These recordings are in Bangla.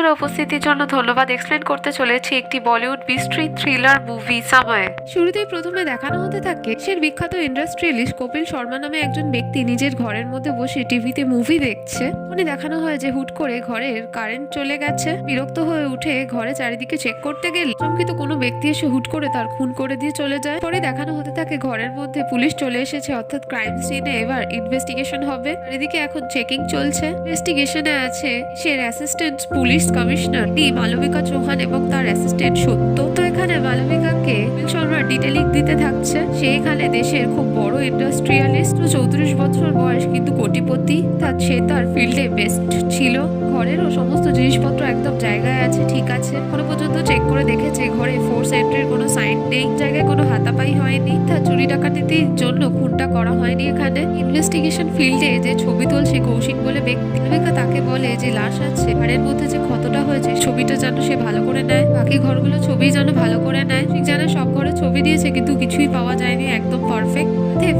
বন্ধুরা উপস্থিতির জন্য ধন্যবাদ। এক্সপ্লেন করতে চলেছি একটি বলিউড মিস্ট্রি থ্রিলার মুভি সময়। শুরুতেই প্রথমে দেখানো হতে থাকে সে বিখ্যাত ইন্ডাস্ট্রিয়ালিস্ট কপিল শর্মা নামে একজন ব্যক্তি নিজের ঘরের মধ্যে বসে টিভিতে মুভি দেখছে। উনি দেখানো হয় যে হুট করে ঘরের কারেন্ট চলে গেছে। বিরক্ত হয়ে উঠে ঘরে চারিদিকে চেক করতে গেলে চমকিত কোনো ব্যক্তি এসে হুট করে তার খুন করে দিয়ে চলে যায়। পরে দেখানো হতে থাকে ঘরের মধ্যে পুলিশ চলে এসেছে, অর্থাৎ ক্রাইম সিনে এবার ইনভেস্টিগেশন হবে। চারিদিকে এখন চেকিং চলছে। ইনভেস্টিগেশনে আছে সে assistant police commissioner Malabika Chauhan এবং তার অ্যাসিস্ট্যান্ট সত্য। তো এখানে মালবিকাকে কপিল শর্মা ডিটেলিং দিতে থাকছে। সে এখানে দেশের খুব বড় ইন্ডাস্ট্রিয়ালিস্ট, 34 বছর বয়স, কিন্তু কোটিপতি। সে তার ফিল্ডে বেস্ট ছিল। ঘরেরও সমস্ত জিনিসপত্র একদম জায়গায় আছে, ঠিক আছে। এখনো পর্যন্ত চেক করে দেখেছে ঘরে ফোর্স এন্ট্রির কোনো সাইন নেই, জায়গায় কোনো হাতাপাই হয়নি। তার চুরি ডাকাতির জন্য খুনটা করা হয়নি। এখানে ইনভেস্টিগেশন ফিল্ডে যে ছবি তুলছে কৌশিক বলে ব্যক্তি, মালবিকা তাকে বলে যে লাশ আছে, ঘরের মধ্যে যে ক্ষতটা হয়েছে ছবিটা যেন সে ভালো করে নেয়, বাকি ঘরগুলো ছবি যেন ভালো করে নেয়। ঠিক যেন সব ঘরে ছবি দিয়েছে কিন্তু কিছুই পাওয়া যায়নি একদম পারফেক্ট।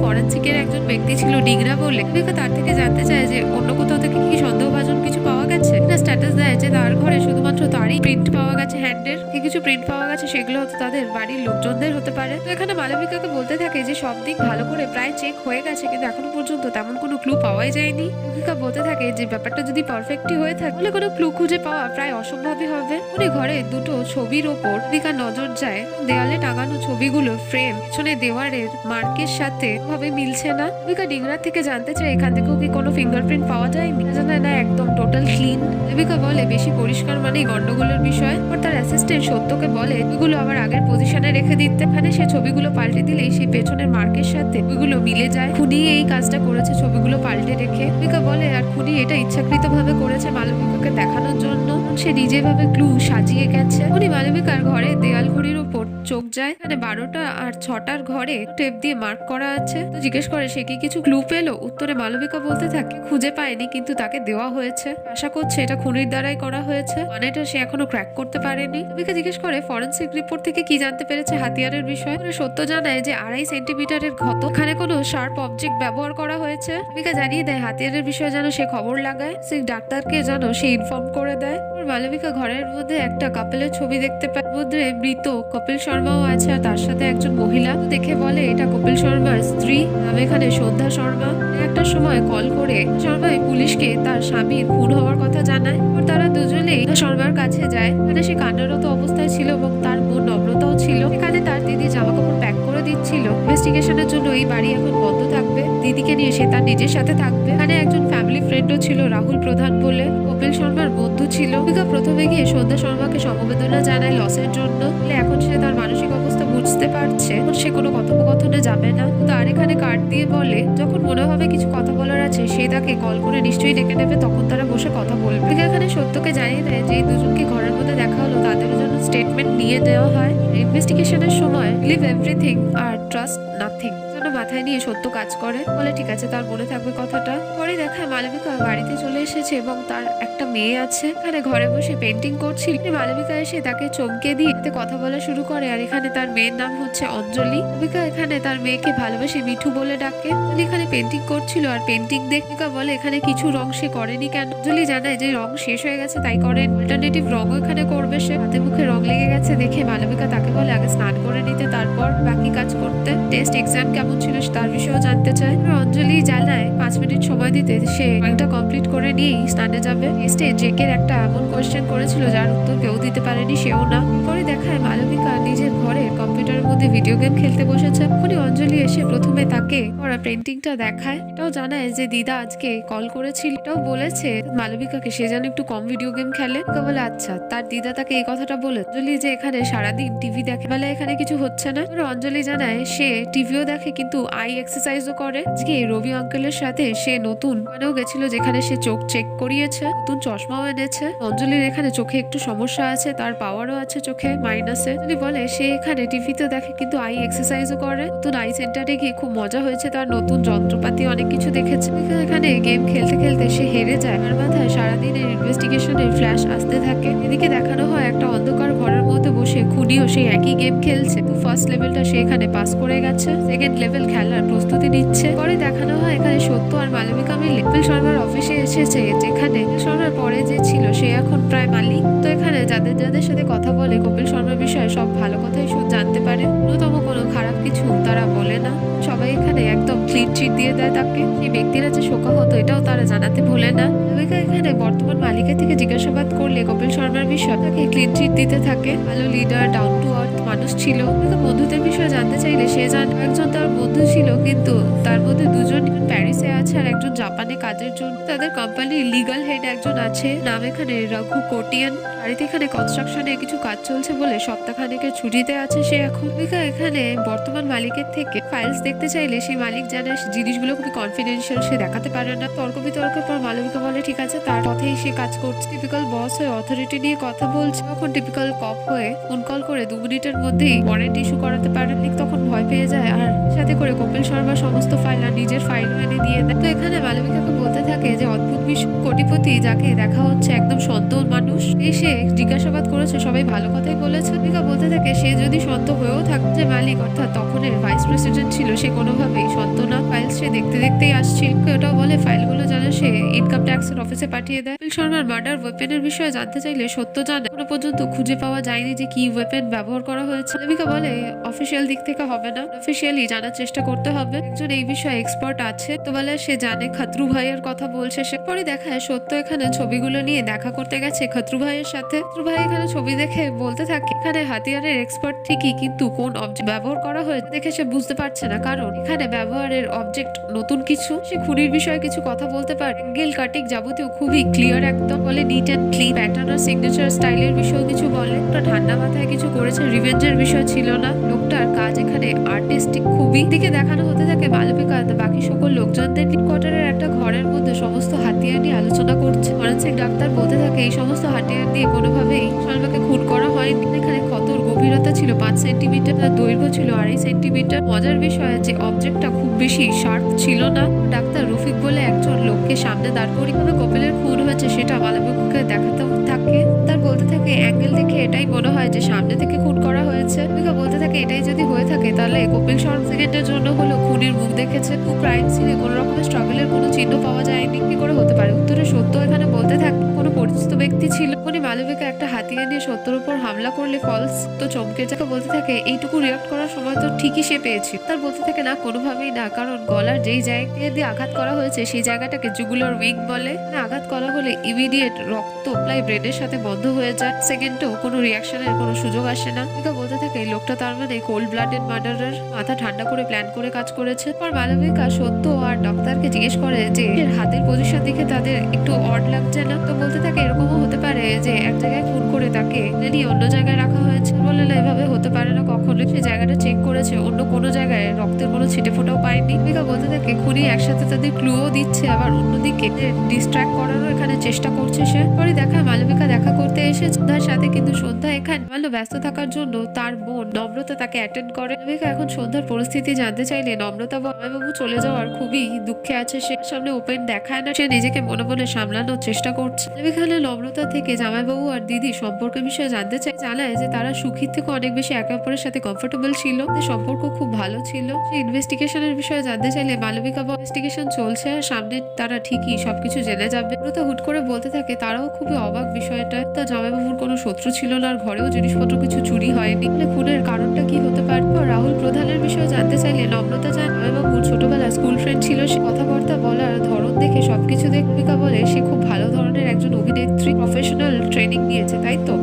ফরেন্সিকের একজন ব্যক্তি ছিল ডিগরা বলে। মালবিকা তার থেকে জানতে চায় যে অন্য কোথাও থেকে কি সন্দেহভাজন কিছু পাওয়া গেছে না। স্ট্যাটাস দেয় যে তার ঘরে শুধুমাত্র তারই প্রিন্ট পাওয়া গেছে, হ্যান্ডের কিছু প্রিন্ট পাওয়া গেছে, সেগুলো হয়তো তাদের বাড়ির লোকজনদের হতে পারে। তো এখানে মালবিকাকে বলতে থাকে যে সব দিক ভালো করে প্রায় চেক হয়ে গেছে, কিন্তু এখনো পর্যন্ত তেমন কোনো ক্লু পাওয়াই যায়নি। মালবিকা বলতে থাকে যে ব্যাপারটা যদি পারফেক্টই হয়ে থাকে তাহলে কোনো ক্লু খুঁজে পাওয়া প্রায় অসম্ভবই হবে। উনি ঘরে দুটো ছবির ওপর মালবিকার নজর যায়। দেওয়ালে টাঙানো ছবিগুলোর ফ্রেম পেছনে দেওয়ালের মার্কের সাথে ভাবে মিলছে না। মালবিকা ডিংরা থেকে জানতে চায় এখান থেকেও কি কোনো ফিঙ্গারপ্রিন্ট পাওয়া যায়নি। জানা না, একদম টোটাল ক্লিন। মালবিকা বলে বেশি পরিষ্কার মানেই গন্ডগোলের বিষয়। আর তার অ্যাসিস্ট্যান্ট সত্যকে বলে ওইগুলো আবার আগের পজিশনে রেখে দিতে। এখানে সে ছবিগুলো পাল্টে দিলেই সেই পেছনের মার্কের সাথে ওইগুলো মিলে যায়। খুনি এই কাজটা করেছে, ছবিগুলো পাল্টে রেখে। মালবিকা বলে আর খুনি এটা ইচ্ছাকৃত ভাবে করেছে মালবিকাকে দেখানোর জন্য, সে নিজে ভাবে ক্লু সাজিয়ে গেছে। উনি মালবিকার ঘরে দেয়াল ঘড়ির উপর চোখ যায়। এখানে 12টা আর 6টার ঘরে টেপ দিয়ে মার্ক করা আছে। তো জিজ্ঞেস করে সে কি কিছু ক্লু পেলো। উত্তরে মালবিকা বলতে থাকে খুঁজে পায়নি, কিন্তু তাকে দেওয়া হয়েছে। আশা করছে এটা খুনির দ্বারাই করা হয়েছে, মানেটা সে এখনো ক্র্যাক করতে পারেনি। মালবিকা জিজ্ঞেস করে ফরেন্সিক রিপোর্ট থেকে কি জানতে পেরেছে হাতিয়ারের বিষয়ে। সত্য জানায় যে 2.5 সেন্টিমিটারের ক্ষত, এখানে কোনো শার্প অবজেক্ট ব্যবহার করা হয়েছে। মালবিকা জানিয়ে দেয় হাতিয়ারের বিষয়ে যেন সে খবর লাগায়, সে ডাক্তারকে যেন সে ইনফর্ম করে দেয়। মালবিকা ঘরের মধ্যে একটা কাপেলের ছবি দেখতে পায়। মধ্যে মৃত কপিল শর্মাও আছে আর তার সাথে একজন মহিলা। দেখে বলে এটা কপিল শর্মার স্ত্রী, নাম এখানে সন্ধ্যা শর্মা। একটা সময় কল করে শর্মাই পুলিশকে তার স্বামীর খুন হওয়ার কথা জানায়। তারা দুজনেই শর্মার কাছে যায়। মানে সে কান্নারত অবস্থায় ছিল এবং তার মন নম্রতাও ছিল। এখানে তার দিদি জামা কাপড় প্যাক করে দিচ্ছিল। ইনভেস্টিগেশনের জন্য এই বাড়ি এখন বন্ধ থাকবে, দিদিকে নিয়ে সে তার নিজের সাথে থাকবে। এখানে একজন ফ্যামিলি ফ্রেন্ডও ছিল রাহুল প্রধান বলে, কপিল শর্মার বন্ধু ছিল। প্রথমে গিয়ে সন্ধ্যা শর্মাকে সমবেদনা জানায় লসের জন্য। এখন সে তার মানসিক অবস্থা বুঝতে পারছে, সে কোনো কথোপকথনে যাবে না। তার এখানে কার্ড দিয়ে বলে যখন মনে হবে কিছু কথা বলার আছে সে তাকে কল করে নিশ্চয়ই ডেকে নেবে, তখন তারা বসে কথা বলবে। এখানে সত্যকে জানিয়ে দেয় যে এই দুজনকে ঘরের মধ্যে দেখা হলো তাদের জন্য স্টেটমেন্ট নিয়ে দেওয়া হয়। ইনভেস্টিগেশনের সময় বিলিভ এভরিথিং আর ট্রাস্ট নাথিং মাথায় নিয়ে সত্য কাজ করে। বলে ঠিক আছে, তার মনে থাকবে কথাটা। পরে দেখায় মালবিকা বাড়িতে চলে এসেছে এবং তার একটা মেয়ে আছে। এখানে ঘরে বসে পেন্টিং করছিল। মালবিকা এসে তাকে চমকে দিয়ে কথা বলা শুরু করে। আর এখানে তার মেয়ের নাম হচ্ছে অঞ্জলি। মালবিকা এখানে তার মেয়েকে ভালোবেসে মিঠু বলে ডাকে। এখানে পেন্টিং করছিল আর পেন্টিং দেখে বলে এখানে কিছু রং সে করেনি কেন। অঞ্জলি জানায় যে রং শেষ হয়ে গেছে তাই করেন, অল্টারনেটিভ রঙও এখানে করবে। সে হাতে মুখে রং লেগে গেছে দেখে মালবিকা তাকে বলে আগে স্নান করে নিতে, তারপর বাকি কাজ করতে। টেস্ট এক্সাম কেমন ছিল তার বিষয়েও জানতে চায়। অঞ্জলি জানায় 5 মিনিট সময় দিতে, সে ড্রয়িংটা কমপ্লিট করে নিয়েই স্নানে যাবে। টেস্টে জেকের একটা এমন কোয়েশ্চেন করেছিল যার উত্তর কেউ দিতে পারেনি, সেও না। পরে দেখায় মালবিকা নিজের ঘরে কম্পিউটারের মধ্যে ভিডিও গেম খেলতে বসেছে। তখনই অঞ্জলি এসে প্রথমে তাকে করা পেন্টিংটা দেখায়। এটাও জানায় যে দিদা আজকে কল করেছিল, এটাও বলেছে মালবিকাকে সে যেন একটু কম ভিডিও গেম খেলে। বলে আচ্ছা। তার দিদা তাকে এই কথাটা বলে অঞ্জলি যে এখানে সারাদিন টিভি দেখে, বলে এখানে কিছু হচ্ছে না। অঞ্জলি জানায় সে টিভিও দেখে কিন্তু আই এক্সারসাইজও করে। আজকে রবি আঙ্কেলের সাথে সে নতুন ওখানেও গেছিল যেখানে সে চোখ চেক করিয়েছে, নতুন চশমাও এনেছে। অঞ্জলির এখানে চোখে একটু সমস্যা আছে, তার পাওয়ারও আছে চোখে মাইনাসে। অঞ্জলি বলে সে এখানে টিভিতে দেখে কিন্তু আই এক্সারসাইজও করে। নতুন আই সেন্টারে গিয়ে খুব মজা হয়েছে, তার নতুন যন্ত্রপাতি অনেক কিছু দেখেছে। এখানে গেম খেলতে খেলতে সে হেরে যায়। তার মাথায় সারাদিনের ইনভেস্টিগেশনের ফ্ল্যাশ আসতে থাকে। এদিকে দেখানো হয় একটা অন্ধকার ঘরের মধ্যে বসে খুনিও সেই একই গেম খেলছে। ফার্স্ট লেভেলটা সে এখানে পাস করে গেছে, সেকেন্ড লেভেল খেলার প্রস্তুতি নিচ্ছে। পরে দেখানো হয় এখানে সত্য আর মালবিকা মিলে কপিল শর্মার অফিসে এসেছে, যেখানে কপিল শর্মার পরে যে ছিল সে এখন প্রায় মালিক। তো এখানে যাদের যাদের সাথে কথা বলে কপিল শর্মার বিষয়ে সব ভালো কথাই জানতে পারে, ন্যূনতম কোনো খারাপ কিছু তারা বলে না। সবাই এখানে একদম ক্লিন চিট দিয়ে দেয় তাকে। সেই ব্যক্তিরা যে শোকাহত এটাও তারা জানাতে ভুলে না। মালবিকা এখানে বর্তমান মালিকের থেকে জিজ্ঞাসাবাদ করলে কপিল শর্মার বিষয় তাকে ক্লিন চিট দিতে থাকে। ভালো লিডার, ডাউন টু আর্থ মানুষ ছিল। বন্ধুদের বিষয়ে জানতে চাইলে সে জানে একজন তার বন্ধু ছিল, কিন্তু তার মধ্যে দুজন প্যারিসে আছে আর একজন জাপানে কাজের জন্য। তাদের কোম্পানির লিগাল হেড একজন আছে, নাম এখানে রঘু কোটিয়ান। বাড়িতে এখানে কনস্ট্রাকশনে কিছু কাজ চলছে বলে সপ্তাহখানেকের ছুটিতে আছে সে এখন। এখানে বর্তমান মালিকের থেকে ফাইলস দেখতে চাইলে সেই মালিক জানে জিনিসগুলো খুবই কনফিডেন্সিয়াল, সে দেখাতে পারে না। তর্ক বিতর্কের পর মালবিকা বলে ঠিক আছে, তার পথেই সে কাজ করছে। টিপিক্যাল বস হয়ে অথরিটি নিয়ে কথা বলছে, তখন টিপিক্যাল কপ হয়ে ফোন কল করে 2 মিনিটের মধ্যেই ওয়ারেন্ট ইস্যু করাতে পারে। তখন ভয় পেয়ে যায় আর সাথে করে কপিল শর্মা সমস্ত ফাইল আর নিজের ফাইল এনে দিয়ে দেয়। তো এখানে মালবিকাকে বলতে থাকে যে অদ্ভুত বিষয়, কোটিপতি যাকে দেখা হচ্ছে একদম সন্ত মানুষ, এসে জিজ্ঞাসাবাদ করেছে, সবাই ভালো কথাই বলেছে। মালবিকা বলতে থাকে সে যদি সন্ত হয়েও থাকে, যে মালিক অর্থাৎ তখনের ভাইস প্রেসিডেন্ট ছিল, সে কোনোভাবেই সন্ত না। ফাইল সে দেখতে দেখতেই আসছিল। ওটাও বলে ফাইলগুলো জানে সে ইনকাম ট্যাক্সের অফিসে পাঠিয়ে দেয়। কপিল শর্মার মার্ডার ওয়েপেনের বিষয়ে জানতে চাইলে সত্য জানে এখনো পর্যন্ত খুঁজে পাওয়া যায়নি যে কি ওয়েপেন ব্যবহার করা হয়েছে। মালবিকা বলে অফিসিয়াল দিক থেকে হবে না, অফিসিয়ালি জানার চেষ্টা করতে হবে। একজন এই বিষয়ে এক্সপার্ট আছে, তো বলে সে জানে খত্রু ভাইয়ের কথা বলছে সে। পরে দেখায় সত্য এখানে ছবিগুলো নিয়ে দেখা করতে গেছে খত্রু ভাইয়ের সাথে। খত্রু ভাই এখানে ছবি দেখে বলতে থাকে এখানে হাতিয়ারের এক্সপার্ট ঠিকই, কিন্তু কোন অবজেক্ট ব্যবহার করা হয়েছে দেখে সে বুঝতে পারছে না, কারণ এখানে ব্যবহারের অবজেক্ট নতুন কিছু। সে খুনির বিষয়ে কিছু কথা বলতে পারে, অ্যাঙ্গেল কাটিং যাবতীয় খুবই ক্লিয়ার একদম। বলে নিট অ্যান্ড ক্লিন, প্যাটার্ন আর সিগনেচার স্টাইলের বিষয়ে কিছু বলে। একটা ঠান্ডা মাথায় কিছু করেছে, রিভেঞ্জের বিষয় ছিল না। লোকটার কাজ এখানে আর্টিস্টিক খুবই। দিকে দেখানো হতে থাকে মালবিকা বাকি সকল লোকজনদের কোয়ার্টারের একটা ঘরের মধ্যে সমস্ত হাতিয়ার নিয়ে আলোচনা করছে। ফরেনসিক ডাক্তার বলতে থাকে এই সমস্ত হাতিয়ার দিয়ে কোনোভাবেই শর্মাকে খুন করা হয়নি। এখানে ক্ষতর গভীরতা ছিল 5 সেন্টিমিটার, তার দৈর্ঘ্য ছিল 2.5 সেন্টিমিটার। মজার বিষয় যে অবজেক্টটা খুব বেশি শার্প ছিল না। ডাক্তার রফিক বলে একজন লোককে সামনে দাঁড় করিয়ে কপিলের খুন হয়েছে সেটা মালবিকাকে দেখাতে থাকে। তার বলতে থাকে অ্যাঙ্গেল দেখে এটাই মনে হয় যে সামনে থেকে খুন করা হয়েছে। মালবিকা বলতে থাকে এটাই যদি হয়ে থাকে তাহলে কপিল শর্মা সেকেন্ডের জন্য হলো খুনির মুখ দেখেছে। ক্রাইম সিনে কোনো রকমের স্ট্রাগলের কোনো চিহ্ন পাওয়া যায়নি, কি করে হতে পারে? উত্তরে সত্য এখানে বলতে থাকে কোনো পরিচিত ব্যক্তি ছিল। উনি মালবিকা একটা হাতিয়ার নিয়ে সত্যর উপর হামলা করলে ফলস। তো চমকে যাকে বলতে থাকে এইটুকু রিয়াক্ট করার সময় তো ঠিকই সে পেয়েছি। তার বলতে থাকে না, কোনোভাবেই না, কারণ গলার যেই জায়গা দিয়ে আঘাত করা হয়েছে সেই জায়গাটাকে জুগুলার উইক বলে। আঘাত করা হলে ইমিডিয়েট রক্ত প্রায় ব্রেনের সাথে বন্ধ হয়ে যায়, সেকেন্ডও কোনো রিয়াকশনের কোনো সুযোগ আসে না। বলতে থাকে এই লোকটা তার মানে কোল্ড ব্লাডেড মার্ডারার, মাথা ঠান্ডা করে প্ল্যান করে কাজ করেছে। পর মালবিকা সত্য আর ডাক্তারকে জিজ্ঞেস করে যে এর হাতের পজিশন দেখে তাদের একটু অড লাগছে না? তো বলতে থাকে এরকমও হতে পারে যে এক জায়গায় খুন করে তাকে নিয়ে অন্য জায়গায় রাখা হয়েছে। বলে না, এভাবে হতে পারে না কখনো। সে জায়গাটা চেক করেছে, অন্য কোনো জায়গায় রক্তের কোনো ছিটে ফোটাও পায়নি। মালবিকা বলতে থাকে খুনি একসাথে তাদের ক্লুও দিচ্ছে, আবার অন্যদিকে ডিস্ট্রাক্ট করারও এখানে চেষ্টা করছে সে। পরে দেখা মালবিকা দেখা করতে এসে সন্ধ্যার সাথে, কিন্তু সন্ধ্যা এখানে ভালো ব্যস্ত থাকার জন্য তার বোন নম্রতা তাকে অ্যাটেন্ড করে। মালবিকা এখন সন্ধ্যার পরিস্থিতি জানতে চাইলে নম্রতা জামাইবাবু চলে যাওয়ার খুবই দুঃখে আছে। সে সামনে ওপেন দেখায় না, সে নিজেকে মনে মনে সামলানোর চেষ্টা করছে। এখানে নম্রতা থেকে জামাইবাবু আর দিদি সম্পর্কের বিষয়ে জানতে চাই, জানায় যে তারা সুখীর থেকে অনেক বেশি একে অপরের সাথে কমফোর্টেবল ছিল, সম্পর্ক খুব ভালো ছিল। সেই ইনভেস্টিগেশনের বিষয়ে জানতে চাইলে মালবিকা ইনভেস্টিগেশন চলছে, সামনে তারা ঠিকই সবকিছু জেনে যাবে। নম্রতা হুট করে বলতে থাকে তারাও খুবই অবাক বিষয়টা, তা জামাইবাবুর কোনো শত্রু ছিল না আর ঘরেও জিনিসপত্র কিছু চুরি হয়নি। খুনের কারণটা কি হতে পারে? রাহুল প্রধানের বিষয়ে জানতে চাইলে নম্রতা জানায় জামাইবাবুর ছোটবেলার স্কুল ফ্রেন্ড ছিল। সে কথাবার্তা বলার ধরন দেখে সবকিছু মালবিকা বলে সে খুব ভালো ধরনের একজন অভিনেত্রী, প্রফেশনাল ট্রেনিং নিয়েছে, তাই তো?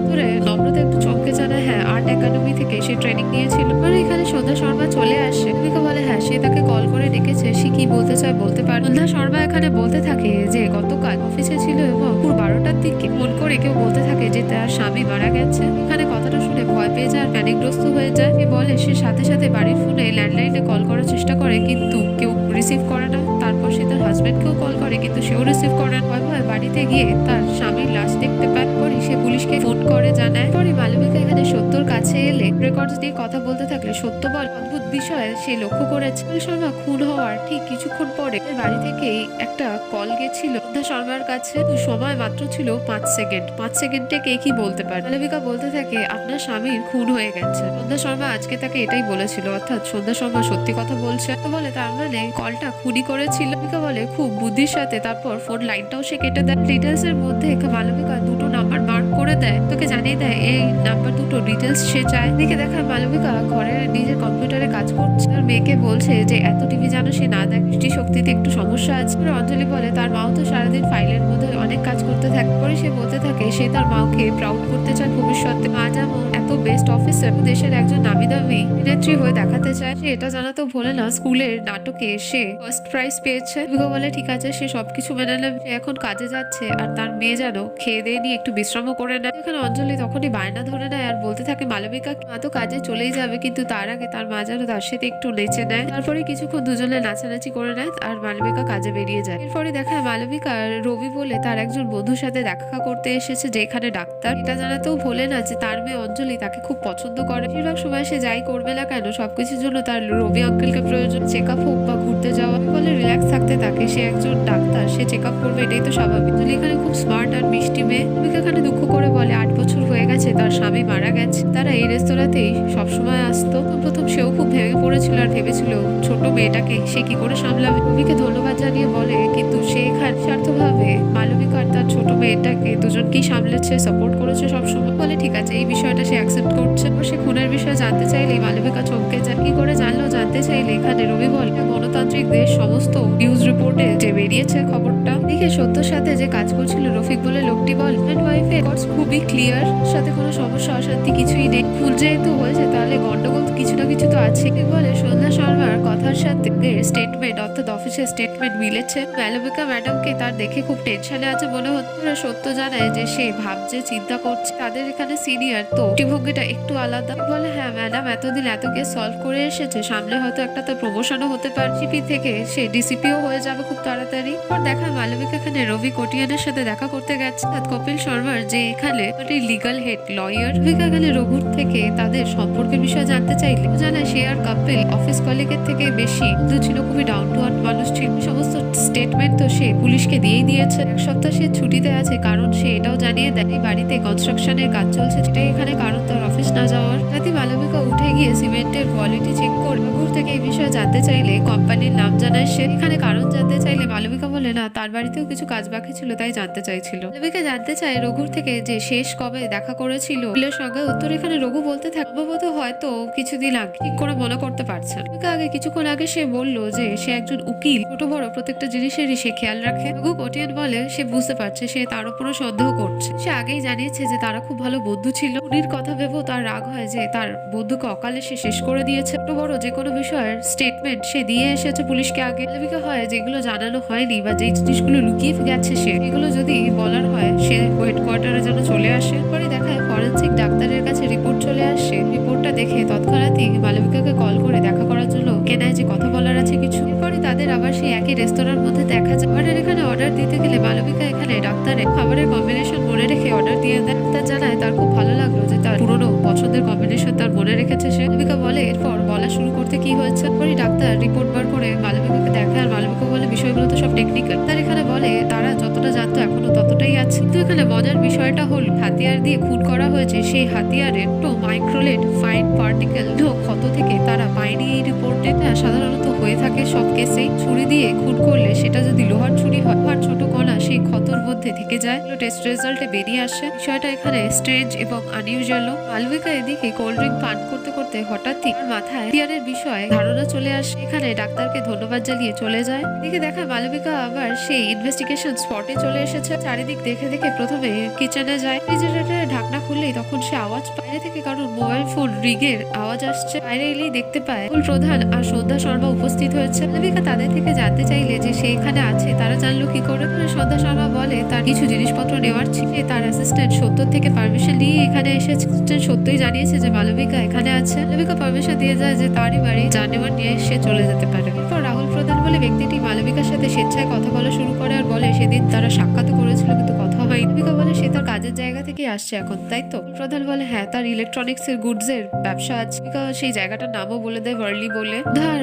নম্রতা একটু চমকে জানায় হ্যাঁ, আর্ট একাডেমি থেকে সে ট্রেনিং নিয়েছিল। মানে এখানে সন্ধ্যা শর্মা চলে আসে। মালবিকা বলে হ্যাঁ, সে তাকে কল করে ডেকেছে, সে কি বলতে চায় বলতে পারে। সন্ধ্যা শর্মা এখানে বলতে থাকে যে গতকাল অফিসে ছিল এবং পুরো 12টার দিকে ফোন করে কেউ বলতে থাকে যে তার স্বামী মারা গেছে। এখানে কথাটা শুনে ভয় পেয়ে যায়, প্যানিকগ্রস্ত হয়ে যায়। সে বলে সে সাথে সাথে বাড়ির ফোনে ল্যান্ডলাইনে কল করার চেষ্টা করে, কিন্তু কেউ রিসিভ করে না। তারপর সে তার হাজবেন্ডকেও কল করে, কিন্তু সেও রিসিভ করে না। ভয় ভয় বাড়িতে গিয়ে তার স্বামীর লাশ দেখতে পায়। পরে সে সে পুলিশকে ফোন করে জানায়। পরে মালবিকা এখানে সত্যর কাছে এলে রেকর্ডস দিয়ে কথা বলতে থাকলে সত্য বল অদ্ভুত বিষয়ে সে লক্ষ্য করেছে কপিল শর্মা খুন হওয়ার ঠিক কিছুক্ষণ পরে বাড়ি থেকেই একটা কল গেছিল সন্ধ্যা শর্মার কাছে। তো সময় মাত্র ছিল 5 সেকেন্ড। 5 সেকেন্ডে কে কি বলতে পারে। মালবিকা বলতে থাকে আপনার স্বামীর খুন হয়ে গেছে। সন্ধ্যা শর্মা আজকে তাকে এটাই বলেছিল, অর্থাৎ সন্ধ্যা শর্মা সত্যি কথা বলছে। তো বলে তার মানে কলটা খুনি করেছিল। মালবিকা বলে খুব বুদ্ধির সাথে। তারপর ফোন লাইনটাও সে কেটে দেয়। ডিটেলস এর মধ্যে মালবিকা দুটো নাম্বার মার্ক করে দেয়, তোকে জানিয়ে দেয় এই নাম্বার দুটো ডিটেলস সে চায়। দেখে দেখা মালবিকা ঘরে নিজের কম্পিউটারে কাজ করছে আর মেয়েকে বলছে যে এত টিভি যেন সে না দেয়, দৃষ্টি শক্তিতে একটু সমস্যা আছে। অঞ্জলি বলে তার মাও তো সারাদিন ফাইলের মধ্যে অনেক কাজ করতে থাকে। পরে সে বলতে থাকে সে তার মাকে প্রাউড করতে চায় ভবিষ্যতে। মা যেমন এত বেস্ট অফিসার, দেশের একজন নামি দামি অভিনেত্রী হয়ে দেখাতে চায়। সে এটা জানাতেও ভোলে না স্কুলের নাটকে সে ফার্স্ট প্রাইজ পেয়েছে। বলে ঠিক আছে সে সবকিছু মেনে নেবে, সে এখন কাজে যাচ্ছে আর তার মেয়ে যেন খেয়ে দিয়ে নিয়ে একটু বিশ্রামও করে নেয়। এখানে অঞ্জলি তখনই বায়না ধরে নেয় আর বলতে থাকে মালবিকা মা তো কাজে চলেই যাবে, কিন্তু তার আগে তার মা যেন তার সাথে একটু নেচে নেয়। তারপরে কিছুক্ষণ দুজনে নাচানাচি করে নেয় আর মালবিকা কাজে বেরিয়ে যায়। এরপরে দেখায় মালবিকা রবি বলে তার একজন বন্ধুর সাথে দেখা করতে এসেছে যেখানে ডাক্তার। এটা জানাতেও ভোলে না যে তার মেয়ে অঞ্জলি তাকে খুব পছন্দ করে। বেশিরভাগ সময় সে যাই করবে না কেন সবকিছুর জন্য তার রবি আঙ্কেলকে প্রয়োজন। চেক আপ হোক বা ঘুরতে যাওয়া, বলে রিল্যাক্স থাকতে থাকে। সে একজন ডাক্তার, সে চেক আপ করবে, এটাই তো স্বাভাবিক। অঞ্জলি এখানে খুব স্মার্ট আর মিষ্টি মেয়ে। রবিকে এখানে দুঃখ করে বলে 8 বছর হয়ে গেছে তার স্বামী মারা গেছে। তারা এই রেস্তোরাঁতেই সবসময় আসতো। প্রথম সেও খুব ভেঙে পড়েছিল আর ভেবেছিল ছোট মেয়েটাকে সে কি করে সামলাবে। রবিকে ধন্যবাদ জানিয়ে বলে কিন্তু সে এখানে স্বার্থভাবে মালবিকা আর তার ছোট মেয়েটাকে দুজনকেই সামলেছে, সাপোর্ট করেছে সবসময়। বলে ঠিক আছে এই বিষয়টা সে অ্যাকসেপ্ট করছে। সে খুনের বিষয়ে জানতে চাইলে মালবিকা চমকে যায়। কি করে জানলো জানতে চাইলে এখানে রবি বলে গণতান্ত্রিক দেশ, সমস্ত নিউজ রিপোর্টে যে বেরিয়েছে খবরটা দেখে সত্যর সাথে যে কাজ করছিল রফিক বলে লোকটি বল ওয়াইফে খুবই ক্লিয়ার, সাথে কোনো সমস্যা অশান্তি কিছুই নেই। ভুল যেহেতু হয়েছে তাহলে গন্ডগোল কিছু না কিছু তো আছে। বলে সন্ধ্যা শর্মার কথার সাথে স্টেটমেন্ট অর্থাৎ অফিসের স্টেটমেন্ট মিলেছে। মালবিকা ম্যাডামকে তার দেখে খুব টেনশনে আছে মনে হচ্ছে। সত্য জানায় যে সে ভাবছে চিন্তা করছে তাদের এখানে সিনিয়র, তো দৃষ্টিভঙ্গিটা একটু আলাদা। বলে হ্যাঁ ম্যাডাম এতদিন এত কেস সলভ করে এসেছে, সামনে হয়তো একটা তার প্রমোশনও হতে পারে, সিপি থেকে সে ডিসিপিও হয়ে যাবে খুব তাড়াতাড়ি। পর দেখা মালবিকা এখানে রবি কোটিয়ানের সাথে দেখা করতে গেছে কপিল শর্মার, যে এখানে লিগাল হেড লয়ার। রবিকা এখানে রঘুর থেকে তাদের সম্পর্কের বিষয়ে জানতে চাইলে জানায় সে আর কপিল অফিস কলিগের থেকে বেশি বন্ধু ছিল, খুবই ডাউন টু আর্থ মানুষ ছিল। সমস্ত স্টেটমেন্ট তো সে পুলিশকে দিয়েই দিয়েছে। এক সপ্তাহ সে ছুটিতে আছে কারণ সে এটাও জানিয়ে দেয় এই বাড়িতে কনস্ট্রাকশনের কাজ চলছে, যেটাই এখানে কারণ তার অফিস না যাওয়ার। রাতে মালবিকা উঠে গিয়ে সিমেন্টের কোয়ালিটি চেক করে রঘুর থেকে এই বিষয়ে জানতে চাইলে কোম্পানির নাম জানায় সে। এখানে কারণ জানতে চাইলে মালবিকা বলে না তার বাড়িতেও কিছু কাজ বাকি ছিল তাই জানতে চাইছিল। মালবিকা জানতে চায় রঘুর থেকে যে শেষ কবে দেখা করেছিল বিলের সঙ্গে। উত্তর এখানে রঘু বলতে থাকে সম্ভবত হয়তো কিছুদিন আগে, ঠিক করে মনে করতে পারছে না। কিছুক্ষণ আগে সে বলল যে সে একজন উকিল, ছোট বড় প্রত্যেকটা জিনিসেরই সে খেয়াল রাখে। রঘু কোটিয়ান বলে সে বুঝতে পারছে সে তার উপরও সন্দেহ করছে। সে আগেই জানিয়েছে যে তারা খুব ভালো বন্ধু ছিল। উনির কথা ভেবেও তার রাগ হয় যে তার বন্ধুকে অকালে সে শেষ করে দিয়েছে। ছোট বড় যে কোনো বিষয়ের স্টেটমেন্ট সে দিয়ে এসেছে পুলিশকে আগে। মালবিকা হয় যেগুলো জানানো হয়নি বা যে জিনিসগুলো লুকিয়ে গেছে সে এগুলো যদি বলার হয় সে হেডকোয়ার্টারে যেন চলে আসে। পরে দেখায় ফরেন্সিক ডাক্তারের কাছে রিপোর্ট চলে আসে। রিপোর্টটা দেখে তৎক্ষণাৎই মালবিকাকে কল করে দেখা করার জন্য কেনায় যে কথা বলার আছে কিছু। এরপরে তাদের আবার সেই একই রেস্তোরাঁর মধ্যে দেখা যায়। এখানে অর্ডার দিতে গেলে মালবিকা এখানে ডাক্তারের খাবারের কম্বিনেশন মনে রেখে অর্ডার দিয়ে দেয়। ডাক্তার জানায় তার খুব ভালো লাগলো যে তার পুরনো পছন্দের কম্বিনেশন তার মনে রেখেছে সে। মালবিকা বলে এরপর বলা শুরু করতে কি হয়েছে। পরে ডাক্তার রিপোর্ট বার করে মালবিকাকে দেখে আর মালবিকা বলে বিষয়গুলো তো সব টেকনিক্যাল। তার এখানে বলে তারা যতটা জানতো এখনো ততটাই আছে, কিন্তু এখানে মজার বিষয়টা হল হাতিয়ার দিয়ে খুন করা হয়েছে, সেই হাতিয়ারের মাইক্রোলেট ফাইন পার্টিকেল ক্ষত থেকে তারা পায়নি এই রিপোর্টে। সাধারণত হয়ে থাকে সব কেসেই। ছুরি দিয়ে খুন করলে সেটা যদি লোহার ছুরি হয়, লোহার ছোট কণা সেই ক্ষতর মধ্যে থেকে যায়। টেস্ট রেজাল্টে বেরিয়ে আসে। বিষয়টা এখানে স্ট্রেঞ্জ এবং আনইউজুয়াল। মালবিকা এদিকে কোল্ড ড্রিঙ্ক পান করতে করতে হঠাৎই মাথায় হাতিয়ারের বিষয়ে ধারণা চলে আসে। এখানে ডাক্তারকে ধন্যবাদ জানিয়ে চলে যায়। এদিকে দেখা মালবিকা আবার সেই ইনভেস্টিগেশন স্পটে চলে এসেছে। চারিদিক দেখে দেখে প্রথমে কিচেনে যায়। রেফ্রিজারেটরের ঢাকনা খুললেই তখন সে আওয়াজ বাইরে থেকে কারণ মোবাইল ফোন রিগের আওয়াজ আসছে। বাইরে এলেই দেখতে পায় প্রধান আর সন্ধ্যা শর্মা উপস্থিত হয়েছে। মালবিকা তাদের থেকে জানতে চাইলে যে সে এখানে আছে তারা জানলো কি করে। সন্ধ্যা শর্মা বলে তার কিছু জিনিসপত্র নেওয়ার ছিল, তার অ্যাসিস্ট্যান্ট সত্যর থেকে পারমিশন নিয়ে এখানে এসেছে। সত্যই জানিয়েছে যে মালবিকা এখানে আছে। মালবিকা পারমিশন দিয়ে যায় যে তারই বাড়ি জানেওয়ার নিয়ে সে চলে যেতে পারে। এরপর রাহুল প্রধান বলে ব্যক্তিটি মালবিকার সাথে স্বেচ্ছায় কথা বলা শুরু করে আর বলে সেদিন তারা সাক্ষাৎ করেছিল কিন্তু কথা সময়। দীপিকা বলে সে তার কাজের জায়গা থেকে আসছে এখন, তাই তো? প্রধান বলে হ্যাঁ, তার ইলেকট্রনিক্স এর গুডস এর ব্যবসা আছে। দীপিকা সেই জায়গাটার নামও বলে দেয়, ভার্লি বলে।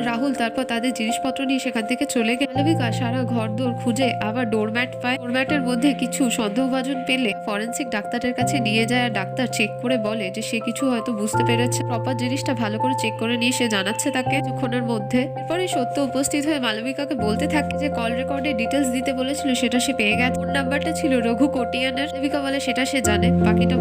রাহুল তারপর তাদের জিনিসপত্র নিয়ে সেখান থেকে চলে গেল। মালবিকা সারা ঘর দৌড় খুঁজে আবার ডোরম্যাট পায়। ডোরম্যাটের মধ্যে কিছু সন্দেহভাজন পেলে ফরেন্সিক ডাক্তারের কাছে নিয়ে যায়, আর ডাক্তার চেক করে বলে যে সে কিছু হয়তো বুঝতে পেরেছে। প্রপার জিনিসটা ভালো করে চেক করে নিয়ে সে জানাচ্ছে তাকে কিছুক্ষণের মধ্যে। এরপরে সত্য উপস্থিত হয়ে মালবিকাকে বলতে থাকে যে কল রেকর্ডে ডিটেলস দিতে বলেছিল সেটা সে পেয়ে গেছে। ফোন নাম্বারটা ছিল রঘু কোটিয়ানের। মালবিকা বলে সেটা সে জানে, বাকিটা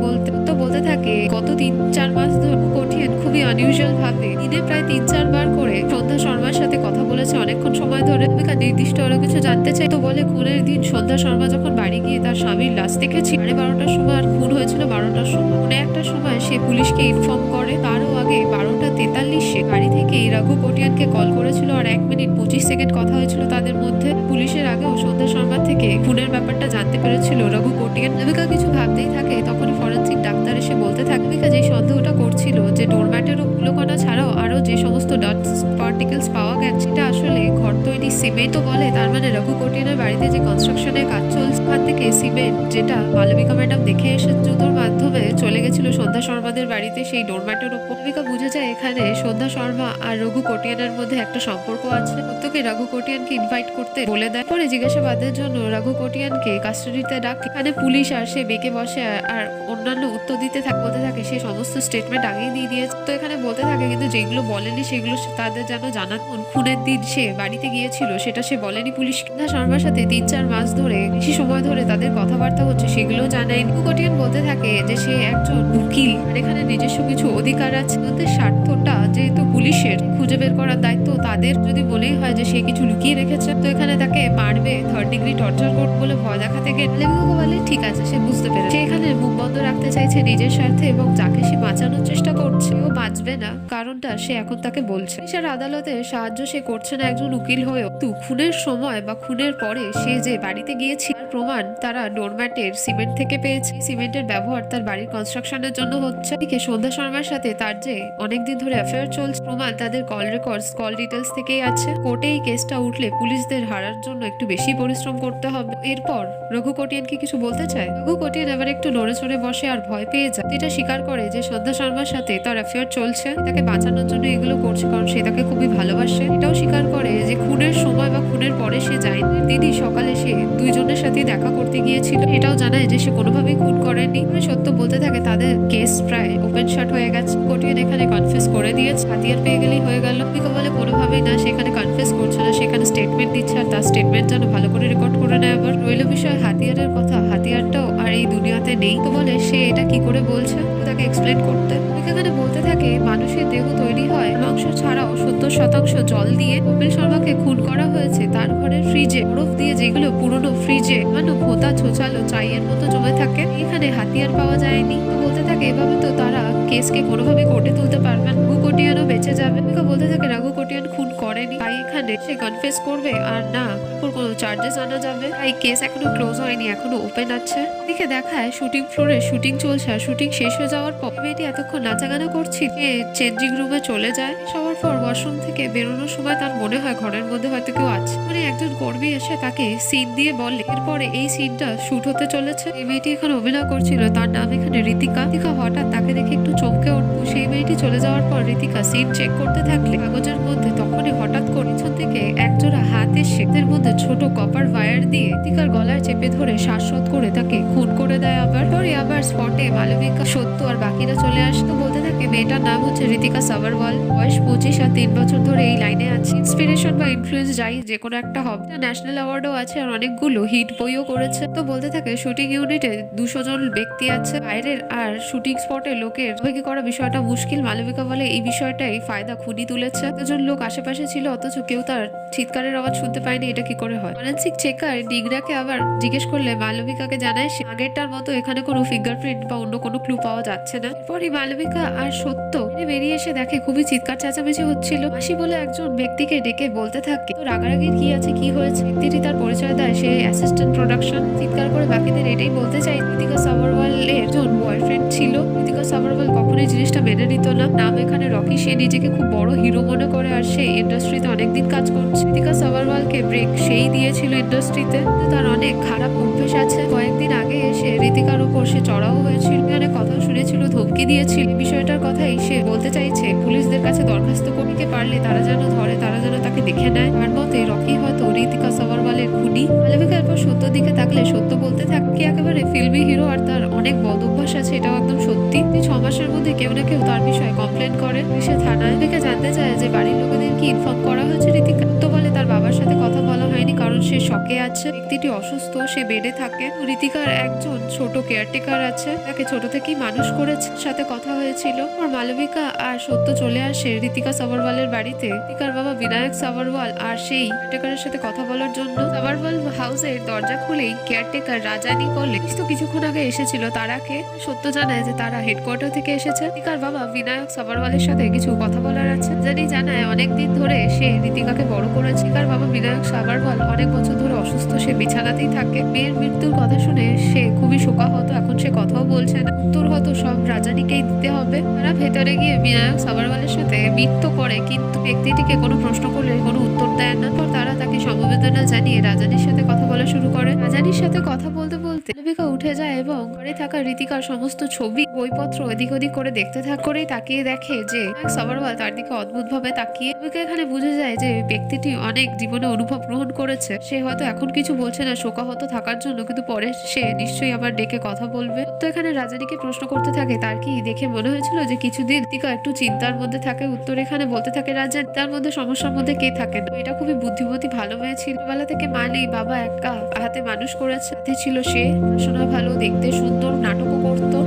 বলতে থাকে গত 3-4 মাস ধরে কোটিয়ান খুবই আনইউজুয়াল ভাবে দিনে প্রায় 3-4 বার করে সন্ধ্যা শর্মার সাথে কথা বলেছে অনেকক্ষণ সময় ধরে। মালবিকা নির্দিষ্ট আরো কিছু জানতে চাই, তো বলে খুনের দিন সন্ধ্যা শর্মা যখন বাড়ি গিয়ে তার স্বামীর লাশ দেখেছি 12:30টার সময়, আর খুন হয়েছিল 12টার সময়। 1টার সময় সে পুলিশকে ইনফর্ম করে। তারও আগে 12:43 গাড়ি থেকে রঘু কোটিয়ানকে কল করেছিল, আর 1 মিনিট 25 সেকেন্ড কথা হয়েছিল তাদের মধ্যে। পুলিশের আগেও সন্ধ্যা শর্মা থেকে খুনের ব্যাপারটা জানতে পেরেছিল রঘু কোটিয়ান। মালবিকা কিছু ভাবতেই থাকে, তখনই ফরেন্সিক ডাক্তার এসে বলতে থাকে মালবিকা যে সন্দেহটা করছিল যে ডোরম্যাটেরও ধুলোকণা ছাড়াও আরো যে সমস্ত ডাস্ট পার্টিকেলস পাওয়া গেছে সেটা আসলে ঘর তৈরি সিমেন্ট। তো বলে তার মানে রঘু কোটিয়ানের বাড়িতে যে কনস্ট্রাকশনের কাজ চলছে ওখান থেকে সিমেন্ট, যেটা মালবিকা ম্যাডাম দেখে এসে জুতোর মাধ্যমে চলে গেছিল সন্ধ্যা শর্মাদের বাড়িতে সেই ডোরম্যাটের ওপর। মালবিকা বুঝে যায় এখানে সন্ধ্যা শর্মা আর রঘু কোটিয়ানের মধ্যে একটা সম্পর্ক আছে। সত্যকে রঘু কোটিয়ানকে ইনভাইট করতে বলে দেয়। পরে জিজ্ঞাসাবাদের জন্য রঘু কোটিয়ানকে কাস্টাডিতে ডাক। এখানে পুলিশ আর সে বেঁকে বসে আর অন্যান্য উত্তর দিতে বলতে থাকে সে সমস্ত স্টেটমেন্ট আগেই দিয়ে দিয়েছে। তো এখানে বলতে থাকে কিন্তু যেগুলো বলেনি সেগুলো তাদের যেন জানাতুন। খুনের দিন সে বাড়িতে গিয়েছিল সেটা সে বলেনি পুলিশকে। শর্মার সাথে 3-4 মাস ধরে বেশি সময় ধরে তাদের কথাবার্তা হচ্ছে সেগুলো জানায়নি। কোটিয়ান বলতে থাকে যে সে একজন উকিল আর এখানে নিজস্ব কিছু অধিকার আছে। ওদের স্বার্থটা যেহেতু পুলিশের খুঁজে বের করার দায়িত্ব তাদের, যদি বলেই হয় যে সে কিছু লুকিয়ে রেখেছে তো এখানে তাকে মারবে, 3rd ডিগ্রি টর্চার করবে বলে ভয় দেখাতে গেলে বলে ঠিক আছে সে বুঝতে পেরেছে। সে এখানে মুখ বন্ধ রাখতে চাইছে নিজের স্বার্থে, এবং যাকে সে বাঁচানোর চেষ্টা করছে ও বাঁচবে না, কারণটা সে এখন তাকে বলছে। পুলিশের আদালতে সাহায্য সে করছে না একজন উকিল হয়েও, তো খুনের সময় বা খুনের পরে সে যে বাড়িতে গিয়েছিল প্রমাণ তারা ডোরম্যাটের সিমেন্ট থেকে পেয়েছে। সিমেন্টের ব্যবহার তার বাড়ির কনস্ট্রাকশনের জন্য হচ্ছে। এদিকে সন্ধ্যা শর্মার সাথে তার যে অনেকদিন ধরে অ্যাফেয়ার চলছে প্রমাণ তাদের কল রেকর্ডস, কল ডিটেলস থেকেই আছে। কোর্টে এই কেসটা উঠলে পুলিশদের হারার জন্য একটু বেশি পরিশ্রম করতে হবে। এরপর রঘু কোটিয়ানকে কিছু বলতে চায়। রঘু কোটিয়ান এবার একটু নড়ে চড়ে বসে আর ভয় পেয়ে যায়। এটা স্বীকার করে যে সন্ধ্যা শর্মার সাথে তার অ্যাফেয়ার চলছে, তাকে বাঁচানোর জন্য এগুলো করছে কারণ সে তাকে খুবই ভালোবাসে। এটাও স্বীকার করে যে খুনের সময় বা খুনের পরে সে যায়নি। দিদি সকালে সে দুইজনের সাথে দেখা করতে গিয়েছিল, এটাও জানায় যে সে কোনোভাবেই খুন করেনি। সত্য বলতে থাকে তাদের কেস প্রায় ওপেন শাট হয়ে গেছে। কোটিয়ান এখানে কনফেস করে দিয়েছে, হাতিয়ার পেয়ে গেলেই হয়ে গেল। দীপিকা বলে কোনোভাবেই না, সেখানে কনফেস করছে না, সেখানে স্টেটমেন্ট দিচ্ছে, আর তার স্টেটমেন্ট যেন ভালো করে রেকর্ড করে নেয়। আবার রইল বিষয় হাতিয়ারের কথা, হাতিয়ারটাও আর এই দুনিয়াতে নেই। তো বলে সে এটা কি করে বলছে, তাকে এক্সপ্লেন করতে। এখানে বলতে থাকে মানুষের দেহ তৈরি হয় মাংস ছাড়াও 70% জল দিয়ে। কপিল শর্মাকে খুন করা হয়েছে তার ঘরের ফ্রিজে বরফ দিয়ে, যেগুলো পুরনো ফ্রিজে ভোতা ছোচালো চাইয়ের মতো জমে থাকে। এখানে হাতিয়ার পাওয়া যায়নি। তো বলতে থাকে এভাবে তো তারা কেসকে কোনোভাবে কোর্টে তুলতে পারবেন, রঘু কোটিয়ানও বেঁচে যাবে। বলতে থাকে রঘু কোটিয়ান খুন করেনি, তাই এখানে সে কনফেস করবে আর না কোনো চার্জেস আনা যাবে। তাই কেস এখনো ক্লোজ হয়নি, এখনো ওপেন আছে। এদিকে দেখায় শুটিং ফ্লোরে শুটিং চলছে, আর শুটিং শেষ হয়ে যাওয়ার পর মেয়েটি এতক্ষণ নাচাগানা করছি চেঞ্জিং রুমে চলে যায়। সবার পর ওয়াশরুম থেকে বেরোনোর সময় তার মনে হয় ঘরের মধ্যে হয়তো কেউ আছে। মানে একজন কর্মী এসে তাকে সিন দিয়ে বলে এরপরে এই সিনটা শুট হতে চলেছে। এই মেয়েটি এখানে অভিনয় করছিল, তার নাম এখানে ঋতিকা। ঋতিকা হঠাৎ তাকে দেখে একটু চমকে উঠলো। সেই মেয়েটি চলে যাওয়ার পর ঋতিকা সিন চেক করতে থাকলে কাগজের মধ্যে তখনই হঠাৎ করে পিছন থেকে একজোড়া হাত এসে এর মধ্যে ছোট কপার ওয়্যার দিয়ে ঋতিকার গলায় চেপে ধরে শ্বাসরোধ করে তাকে খুন করে দেয়। আবার স্পটে মালবিকা, সত্য আর বাকিরা চলে আসতো। বলতে থাকে মেয়েটার নাম হচ্ছে ঋতিকা সাভারওয়াল, বয়স 25 আর 3 বছর ধরে এই লাইনে আছে। ইন্সপিরেশন বা ইনফ্লুয়েন্স যাই যে কোনো একটা হবে। ন্যাশনাল অ্যাওয়ার্ডও আছে আর অনেকগুলো হিট বইও করেছে। তো বলতে থাকে শুটিং ইউনিটে 200 জন ব্যক্তি আছে বাইরের, আর শুটিং স্পটে লোকের কি করা বিষয়টা মুশকিল। মালবিকা বলে এই বিষয়টাই ফায়দা খুনি তুলেছে। এতজন লোক আশেপাশে ছিল অথচ কেউ তার চিৎকারের আওয়াজ শুনতে পায়নি, এটা কি করে হয়। ফরেন্সিক চেকার ডিগরাকে আবার জিজ্ঞেস করলে মালবিকাকে জানায় সে আগেরটার মতো এখানে কোনো ফিঙ্গারপ্রিন্ট বা অন্য কোনো ক্লু পাওয়া যাচ্ছে না। এরপরই মালবিকা আর সত্য বেরিয়ে এসে দেখে খুবই চিৎকার চেঁচামেচি হচ্ছিল। মাসি বলে একজন ব্যক্তিকে ডেকে বলতে থাকে তো রাগারাগির কি আছে, কি হয়েছে। ব্যক্তিটি তার পরিচয় দেয় সে অ্যাসিস্ট্যান্ট প্রোডাকশন। চিৎকার করে বাকিদের এটাই বলতে চাই ঋতিকা সাভারওয়ালের একজন বয়ফ্রেন্ড ছিল। ঋতিকা সাভারওয়াল কখনোই জিনিসটা মেনে নিত না। নাম এখানে রকি, সে নিজেকে খুব বড় হিরো মনে করে আর সে ইন্ডাস্ট্রিতে অনেকদিন কাজ করছে। ঋতিকা সাভারওয়ালকে ব্রেক সেই দিয়েছিল ইন্ডাস্ট্রিতে। তার অনেক খারাপ অভ্যেস আছে। কয়েকদিন আগে এসে সে চড়াও হয়েছিল, অনেক কথাও শুনেছিল, ধমকি দিয়েছিল। বিষয়টার কথাই সে বলতে চাইছে পুলিশদের কাছে দরখাস্ত করতে পারলে তারা যেন ধরে, তারা যেন তাকে দেখে নেয়। আর মতে রকি হয়তো ঋতিকা সাভারওয়ালের খুনি। মালবিকা এরপর সত্য দিকে তাকলে সত্য বলতে থাকে একেবারে ফিল্মি হিরো আর তার অনেক বদ অভ্যাস আছে, এটাও একদম সত্যি। 6 মাসের মধ্যে কেউ না কেউ তার বিষয়ে কমপ্লেন করে। সে থানায় থেকে জানতে চায় যে বাড়ির লোকেদের কি ইনফর্ম করা হয়েছে ঋতিকা। তো বলে তার বাবার সাথে কথা বলা হয়নি কারণ সে শকে আছে, ব্যক্তিটি অসুস্থ, সে বেডে থাকে। ঋতিকার একজন ছোট কেয়ারটেকার আছে, তাকে ছোট থেকেই মানুষ করেছে, সাথে কথা হয়েছিল। আর মালবিকা আর সত্য চলে আসে ঋতিকা সাভারওয়ালের বাড়িতে ঋতিকার বাবা বিনায়ক সাভারওয়াল আর সেই কেয়ারটেকারের সাথে কথা বলার জন্য। সাভারওয়াল হাউসের দরজা খুলেই কেয়ারটেকার রাজানি বলে তো কিছুক্ষণ আগে এসেছিল তারাকে। সত্য জানায় যে তারা হেডকোয়ার্টার থেকে এসেছে, ঋতিকার বাবা বিনায়ক সাভারওয়ালের সাথে কিছু কথা বলার আছে। জানি জানায় অনেকদিন ধরে সে ঋতিকাকে বড় করেছে। ঋতিকার বাবা বিনায়ক সাভারওয়াল অনেক বছর ধরে অসুস্থ, সে বিছানাতেই থাকে। মেয়ের মৃত্যুর কথা শুনে সে খুবই শোকাহত, এখন সে কথাও বলছে না। উত্তর হয়তো সব রাজানিকেই দিতে হবে। তারা ভেতরে গিয়ে বিনায়ক সাভারওয়ালের সাথে মিট করে, কিন্তু ব্যক্তিটিকে কোনো প্রশ্ন করলে কোনো উত্তর দেয় না। পর তারা তাকে সমবেদনা জানিয়ে রাজানির সাথে কথা বলা শুরু করে। রাজানির সাথে কথা বলতে বলতে মালবিকা উঠে যায় এবং ঘরে থাকা ঋতিকার সমস্ত ছবি বইপত্র এদিক ওদিক করে দেখতে করেই তাকিয়ে দেখে যে সাভারওয়াল তার দিকে অদ্ভুত ভাবে তাকিয়ে। মালবিকা এখানে বুঝে যায় যে ব্যক্তিটি অনেক জীবনে অনুভব গ্রহণ করেছে, সে হয়তো এখন কিছু বলছে না শোকাহত থাকার জন্য, কিন্তু পরে সে নিশ্চয়ই আবার ডেকে কথা বলবে। তো এখানে রাজানিকে প্রশ্ন করতে থাকে তার কি দেখে মনে হয়েছিল যে কিছুদিন ঋতিকা একটু চিন্তার মধ্যে থাকে। উত্তর এখানে বলতে থাকে রাজা তার মধ্যে সমস্যার মধ্যে কে থাকে না, এটা খুবই বুদ্ধিমতী ভালো মেয়ে ছিল। বেলা থেকে মা নেই, বাবা একা হাতে মানুষ করেছে, সাথে ছিল সে শোনা ভালো, দেখতে সুন্দর, নাটকও করতো।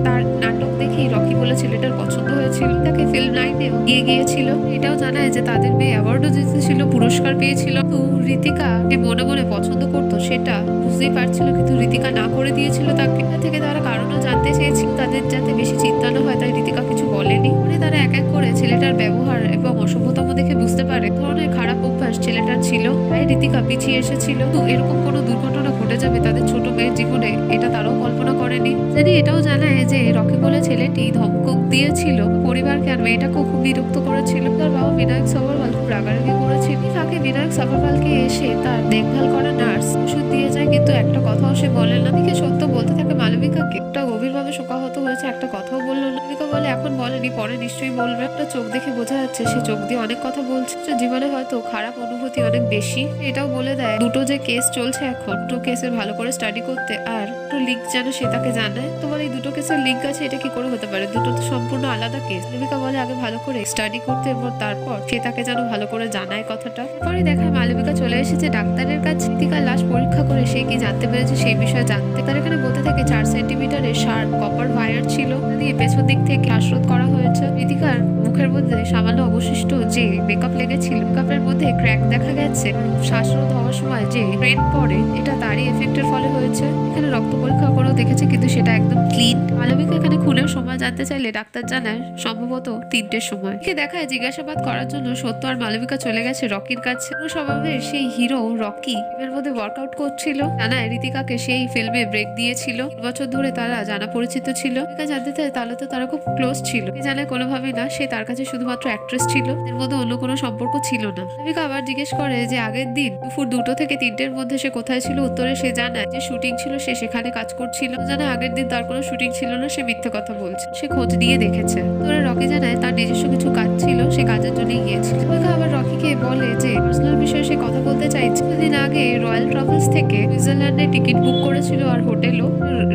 তার নাটক দেখেই রকি বলে ছেলেটার পছন্দ হয়েছিল, তাকে ফিল্ম লাইনেও নিয়ে গিয়েছিল। এটাও জানায় যে তাদের মেয়ে অ্যাওয়ার্ডও জিতেছিল, পুরস্কার পেয়েছিল। তো ঋতিকা মনে মনে পছন্দ করতো সেটা বুঝতেই পারছিল, কিন্তু ঋতিকা না করে দিয়েছিল তাকে। থেকে তারা কারণও জানতে চেয়েছিল তাদের যাতে বেশি চিন্তা না হয়, তাই ঋতিকা কিছু বলেনি। তারা এক এক করে ছেলেটার ব্যবহার এবং অসভ্যতম দেখে বুঝতে পারে ধরনের খারাপ অভ্যাস ছেলেটার ছিল, তাই ঋতিকা পিছিয়ে এসেছিল। তো এরকম কোনো দুর্ঘটনা ঘটে যাবে তাদের ছোট মেয়ের জীবনে, এটা তারাও কল্পনা করেনি। জানি এটাও জানায় যে রকি বলে ছেলেটি ধমক দিয়েছিল পরিবারকে আর মেয়েটাকেও খুব বিরক্ত করেছিল। তার বাবা বিনায়ক সাভারওয়াল খুব রাগারাগি করেছিল। তাকে বিনায়ক সাভারওয়ালকে এসে তার দেখভাল করা নার্স ওষুধ দিয়ে যায়, কিন্তু একটা কথাও সে বলে না। দিকে সত্য বলতে থাকে মালবিকাকে একটা গভীরভাবে শোকাহত হয়েছে, একটা কথাও বললো না। মালবিকা বলে এখন বলেনি, পরে নিশ্চয়ই বলবে। একটা চোখ দেখে বোঝা যাচ্ছে সে চোখ দিয়ে অনেক কথা বলছে, জীবনে হয়তো খারাপ অনুভূতি অনেক বেশি। এটাও বলে দেয় দুটো যে কেস চলছে এখন, দুটো কেসের ভালো করে স্টাডি করতে আর একটু লিঙ্ক যেন সে তাকে জানায়। তোমার এই দুটো কেসের লিঙ্ক আছে, এটা কি করে হতে পারে? দুটো তো সম্পূর্ণ আলাদা কেস। মালবিকা বলে আগে ভালো করে স্টাডি করতে এবং তারপর সে তাকে যেন ভালো করে জানায় কথাটা। পরে দেখায় মালবিকা চলে এসেছে ডাক্তারের কাছে। ঋতিকার লাশ পরীক্ষা করে সে কি জানতে পেরেছে সেই বিষয়ে জানতে। তার এখানে বলতে থাকে 4 সেন্টিমিটারের শার্প কপার ওয়্যার ছিল, দিয়ে পেছন দিক থেকে শ্বাসরোধ করা হয়েছে। ঋতিকার মুখের মধ্যে সামান্য অবশিষ্ট যে মেকআপ লেগেছিল, মেকআপের মধ্যে ক্র্যাক দেখা গেছে। শ্বাসরোধ হওয়ার সময় যে ট্রেন পড়ে, এটা তারই এফেক্টের ফলে হয়েছে। এখানে রক্ত পরীক্ষা করেও দেখেছে, কিন্তু সেটা একদম ক্লিন। মালবিকা এখানে খুনের সময় জানতে চাইলে ডাক্তার জানায় সম্ভবত 3টের সময়। কে দেখায় জিজ্ঞাসাবাদ করার জন্য সত্য আর মালবিকা চলে গেছে রকির কাছে। স্বভাবের সেই হিরো রকি এর মধ্যে ওয়ার্কআউট করছিল। জানায় ঋতিকাকে সেই ফিল্মে ব্রেক দিয়েছিল, 3 বছর ধরে তারা জানা পরিচিত ছিল। জানতে চায় তাহলে তো তারা খুব ক্লোজ ছিল। জানায় কোনোভাবেই না, সে তার কাছে শুধুমাত্র অ্যাক্ট্রেস ছিল, এর মধ্যে অন্য কোনো সম্পর্ক ছিল না। মালবিকা আবার জিজ্ঞেস করে যে আগের দিন দুপুর 2টো থেকে 3টের মধ্যে সে কোথায় ছিল। উত্তরে সে জানায় যে শুটিং ছিল, সে সেখানে কাজ করছিল। জানায় আগের দিন তার কোনো শুটিং ছিল না, সে মিথ্যে কথা বলছে, সে খোঁজ নিয়ে দেখেছে। তোরা রকি জানায় তার নিজস্ব কিছু কাজ ছিল, সে কাজের জন্যই গিয়েছিল। মালবিকা আবার রকিকে বলে যে পার্সোনাল বিষয়ে সে কথা বলতে চাইছে। কিছুদিন আগে রয়্যাল ট্রাভেলস থেকে সুইজারল্যান্ডে টিকিট বুক করেছিল আর হোটেলও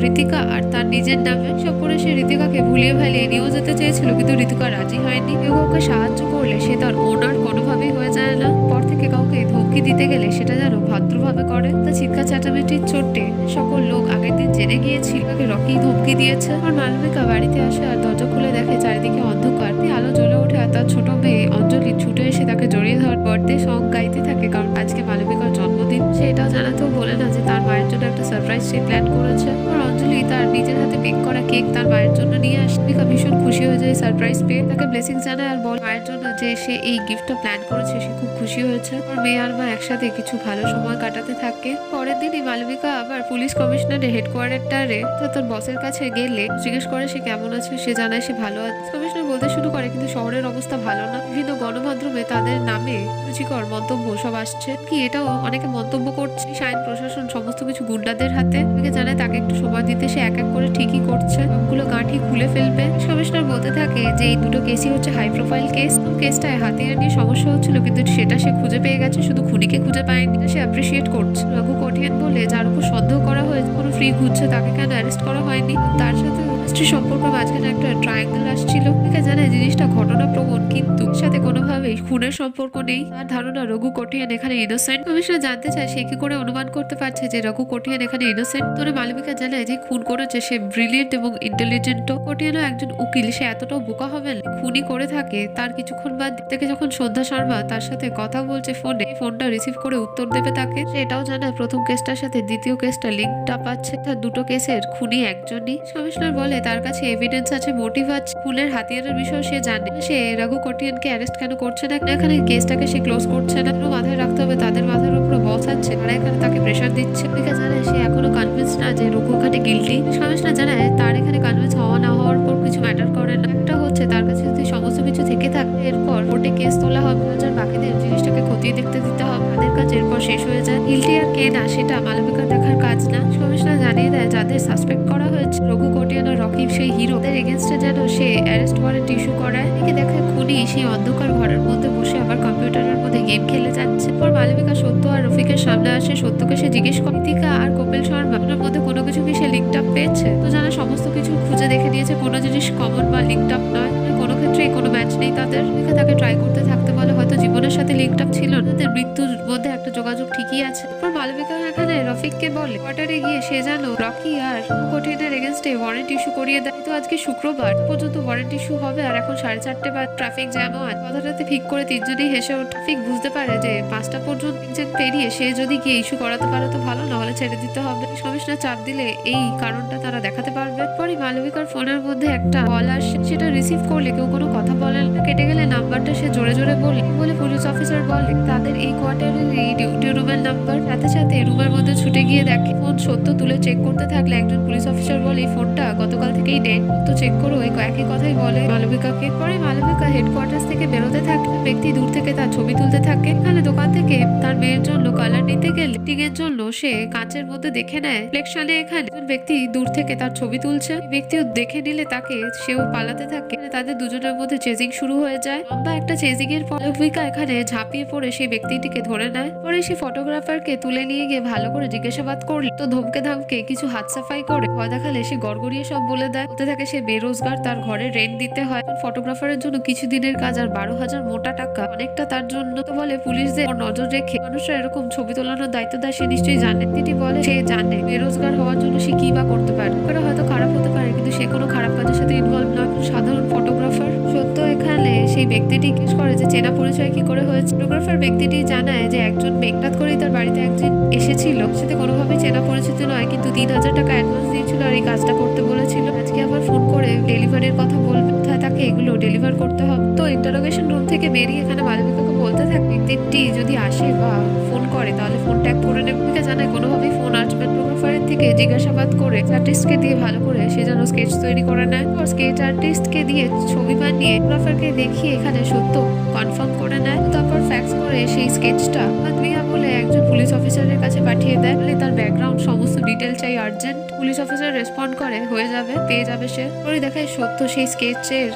ঋতিকা আর তার নিজের নামে। সব করে সে ঋতিকাকে ভুলিয়ে ভালিয়ে নিয়েও যেতে চেয়েছিল, কিন্তু ঋতিকা রাজি হয়নি। কেউ কাউকে সাহায্য করলে সে তার ওনার কোনোভাবেই হয়ে যায় না। পর থেকে কাউকে ধমকি দিতে গেলে সেটা যেন ভদ্রভাবে করে। তা চিৎকার চাটামেটির চোটে সকল লোক আগের দিন জেনে গিয়েছিল তাকে রকি ধমকি দিয়েছে। আর মালবিকা বাড়িতে আসে আর দরজা খুলে দেখে চারিদিকে অন্ধকার, আলো জ্বলে ওঠে আর তার ছোট মেয়ে অঞ্জলি ছুটে এসে তাকে জড়িয়ে ধর বার্থডে সং গাইতে থাকে, কারণ আজকে মালবিকার জন্মদিন। সে এটাও জানাতেও বলে না যে তার মায়ের জন্য একটা সারপ্রাইজ সে প্ল্যান করেছে। আর অঞ্জলি তার নিজের হাতে বেক করা কেক তার মায়ের জন্য নিয়ে আসে। মালবিকা ভীষণ খুশি হয়ে যায় সারপ্রাইজ পেয়ে, তাকে ব্লেসিং জানায় আর বল মায়ের জন্য যে সে এই গিফটটা প্ল্যান করেছে, সে খুব খুশি হয়েছে। আর মেয়ে আর মা একসাথে কিছু ভালো সময় কাটাতে থাকে। পরের দিনই মালবিকা আবার পুলিশ কমিশনারের হেডকোয়ার্টারে তার বসের কাছে গেলে জিজ্ঞেস করে সে কেমন আছে। সে জানায় সে ভালো আছে। কমিশনার বলতে শুরু করে কিন্তু শহরের অবস্থা ভালো না, বিভিন্ন গণমাধ্যমে তাদের নামে রুচিকর মন্তব্য সব আসছে, কি এটাও অনেকে মন্তব্য করছে। আইন প্রশাসন সমস্ত কিছু গুন্ডাদের হাতে। জানায় তাকে একটু সময় জমা দিতে সে এক এক করে ঠিকই করছে, সবগুলো গাঁঠি খুলে ফেলবে। কমিশনার বলতে থাকে যে এই দুটো কেসই হচ্ছে হাই প্রোফাইল কেস। কেসটায় হাতিয়ার নিয়ে সমস্যা হচ্ছিল, কিন্তু সেটা সে খুঁজে পেয়ে গেছে, শুধু খুনিকে খুঁজে পায়নি। সে অ্যাপ্রিসিয়েট করছে। রঘু কোটিয়ান বলে যার উপর সন্দেহ করা হয়েছে কোনো ফ্রি ঘুরছে তাকে কেন অ্যারেস্ট করা হয়নি। তার সাথে স্ত্রী সম্পর্ক মাঝখানে একটা ট্রায়াঙ্গেল আসছিল। জানে জিনিসটা ঘটনা প্রবণ, কিন্তু সাথে কোনোভাবেই খুনের সম্পর্ক নেই। তার ধারণা রঘু কোটিয়ান এখানে ইনোসেন্ট। কমিশনার জানতে চায় সে কি করে অনুমান করতে পারছে যে রঘু কোটিয়ান এখানে ইনোসেন্ট। তোরে মালবিকা জানায় যে খুন করেছে সে ব্রিলিয়েন্ট এবং ইন্টেলিজেন্ট। কোটিয়ানও একজন উকিল, সে এতটাও বোকা হবে না। খুনি করে থাকে। তার কিছুক্ষণ বাদ থেকে যখন সন্ধ্যা শর্মা তার সাথে কথা বলছে ফোনে, ফোনটা রিসিভ করে উত্তর দেবে তাকে। সে এটাও জানায় প্রথম কেসটার সাথে দ্বিতীয় কেসটা লিঙ্কটা পাচ্ছে। তার দুটো কেসের খুনি একজনই। কমিশনার বলে তার কাছে এভিডেন্স আছে, মোটিভ আছে, খুনের হাতিয়ারের বিষয় সে জানে। সে রঘু কোটিয়ানকে অ্যারেস্ট কেন করছে না, এখানে কেসটাকে সে ক্লোজ করছে না। মাথায় রাখতে হবে তাদের মাথার উপর বস আছে, তারা এখানে তাকে প্রেশার দিচ্ছে। জানায় সে এখনো কনভিন্স না যে রঘু ওখানে গিল্টি। কমিশনার জানায় তার এখানে কনভিন্স হওয়া না হওয়ার পর কিছু ম্যাটার করে না। একটা হচ্ছে তার কাছে যদি সমস্ত কিছু থেকে থাকে এরপর কোর্টে কেস তোলা হবে, বাকিদের জিনিসটাকে খতিয়ে দেখতে দিতে হবে। তাদের কাজ এরপর শেষ হয়ে যায়। গিল্টি আর কে না সেটা মালবিকার দেখার কাজ না। কমিশনার জানিয়ে দেয় যাদের সাসপেক্ট করা হয়েছে রঘু কোটিয়ান আর রকিব সেই হিরো, তাদের এগেনস্টে যেন সে অ্যারেস্ট ওয়ারেন্ট ইস্যু করায়। দেখে খুনি সেই অন্ধকার ঘরের মধ্যে বসে আবার কম্পিউটারের মধ্যে গেম খেলে যাচ্ছে। পর মালবিকা সত্য আর রফিকের সামনে আসে। সত্যকে সে জিজ্ঞেস করে রিতিকা আর কপিল শর্মার মধ্যে কোনো কিছু কি সে লিঙ্কড আপ পেয়েছে। তো জানা সমস্ত কিছু খুঁজে দেখে নিয়েছে, কোনো জিনিস কমন বা লিঙ্কড আপ নয়, কোনো ক্ষেত্রে কোনো ম্যাচ নেই তাদের। তাকে ট্রাই করতে থাকতে বলে, হয়তো জীবনের সাথে লিঙ্কড আপ ছিল না, তাদের মৃত্যুর মধ্যে একটা যোগাযোগ ঠিকই আছে। পর মালবিকা এখানে রফিককে বলে কোয়ার্টারে গিয়ে সে যেন রকি আর কোটিয়ানের এগেনস্টে ওয়ারেন্ট ইস্যু করিয়ে দেয়। তো আজকে শুক্রবার পর্যন্ত ওয়ারেন্ট ইস্যু হবে আর এখন 4:30 বা ট্রাফিক জ্যামও আছে। কথাটাতে ঠিক করে তিনজনেই হেসে ওঠে। ট্রাফিক বুঝতে পারে যে 5টা পর্যন্ত পেরিয়ে সে যদি গিয়ে ইস্যু করাতে পারে তো ভালো, না হলে ছেড়ে দিতে হবে। কমিশনার চাপ দিলে এই কারণটা তারা দেখাতে পারবে। পরে মালবিকার ফোনের মধ্যে একটা কল আসে, সেটা রিসিভ করলে কেউ কোনো কথা বলে না। কেটে গেলে নাম্বারটা সে জোরে জোরে বলে পুলিশ অফিসার বলে তাদের এই কোয়ার্টারের এই ডিউটি রুমের নাম্বার। সাথে সাথে রুমের মধ্যে ছুটে গিয়ে দেখে ফোন সত্য তুলে চেক করতে থাকলে একজন পুলিশ অফিসার বলে এই ফোনটা গতকাল থেকেই ডেট, তো চেক করো। একই কথাই বলে মালবিকাকে। পরে মালবিকা হেডকোয়ার্টার্স থেকে বেরোতে থাকে। ব্যক্তি দূর থেকে তার ছবি তুলতে থাকে। এখানে দোকান থেকে তার মেয়ের জন্য কালার নিতে গেলে টিকের জন্য সে কাঁচের মধ্যে দেখে নেয় রিফ্লেকশনে এখানে একজন ব্যক্তি দূর থেকে তার ছবি তুলছে। ব্যক্তিও দেখে নিলে তাকে সেও পালাতে থাকে। তাদের দুজনের মধ্যে চেজিং শুরু হয়ে যায়। লম্বা একটা চেজিং এর পর মালবিকা এখানে ঝাঁপিয়ে পড়ে সেই ব্যক্তিটিকে ধরে নেয়। পরে সে ফটোগ্রাফারকে তুলে নিয়ে গিয়ে ভালো করে জিজ্ঞাসাবাদ করলে তো ধমকে ধামকে কিছু হাত সাফাই করে ভয় দেখালে সে গড়গড়িয়ে সব বলে দেয়। বলতে থাকে সে বেরোজগার, তার ঘরে রেন্ট দিতে হয়। ফটোগ্রাফারের জন্য কিছু দিনের কাজ আর 12,000 মোটা টাকা অনেকটা তার জন্য। তো বলে পুলিশদের নজর রেখে মানুষরা এরকম ছবি তোলানোর দায়িত্ব দেয়, সে নিশ্চয়ই জানে। তিনি বলে সে জানে বেরোজগার হওয়ার জন্য সে কি বা করতে পারে। ওরা হয়তো খারাপ হতে পারে, কিন্তু সে কোনো খারাপ কাজের সাথে ইনভলভ নয়, সাধারণ ফটোগ্রাফার। সত্য এখানে সেই ব্যক্তিটি জিজ্ঞেস করে যে চেনা পরিচয় কি করে হয়েছে। ফটোগ্রাফার ব্যক্তিটি জানায় যে একজন মেঘনাথ করেই তার বাড়িতে একজন এসেছিল, সাথে কোনোভাবে চেনা পরিচিত নয়, কিন্তু 3,000 টাকা অ্যাডভান্স দিয়েছিল আর এই কাজটা করতে বলেছিল। আজকে আবার ফোন করে ডেলিভারির কথা বলবে, কোথায় তাকে এগুলো ডেলিভার করতে হবে। তো ইন্টারোগেশন রুম থেকে বেরিয়ে এখানে মালবিকাকে বলতে থাকে ব্যক্তিটি যদি আসে বা ফোন করে তাহলে ফোন ট্যাগ করে নেবে। জানায় কোনোভাবেই ফোন আসবে। ফটোগ্রাফারের থেকে জিজ্ঞাসাবাদ করে আর্টিস্টকে দিয়ে ভালো করে সে যেন স্কেচ তৈরি করে নেয়। স্কেচ আর্টিস্টকে দিয়ে ছবি বানিয়ে ফটোগ্রাফারকে দেখিয়ে এখানে সত্য কনফার্ম করে নেয়। তারপর ফ্যাক্স করে সেই স্কেচটা মাধবিয়া বলে একজন পুলিশ অফিসারের কাছে পাঠিয়ে দেয়। বলে তার ব্যাকগ্রাউন্ড সমস্ত ডিটেল চাই আর্জেন্ট। পুলিশ অফিসার রেসপন্ড করে হয়ে যাবে, পেয়ে যাবে সে। পরে দেখায় সত্য সেই স্কেচের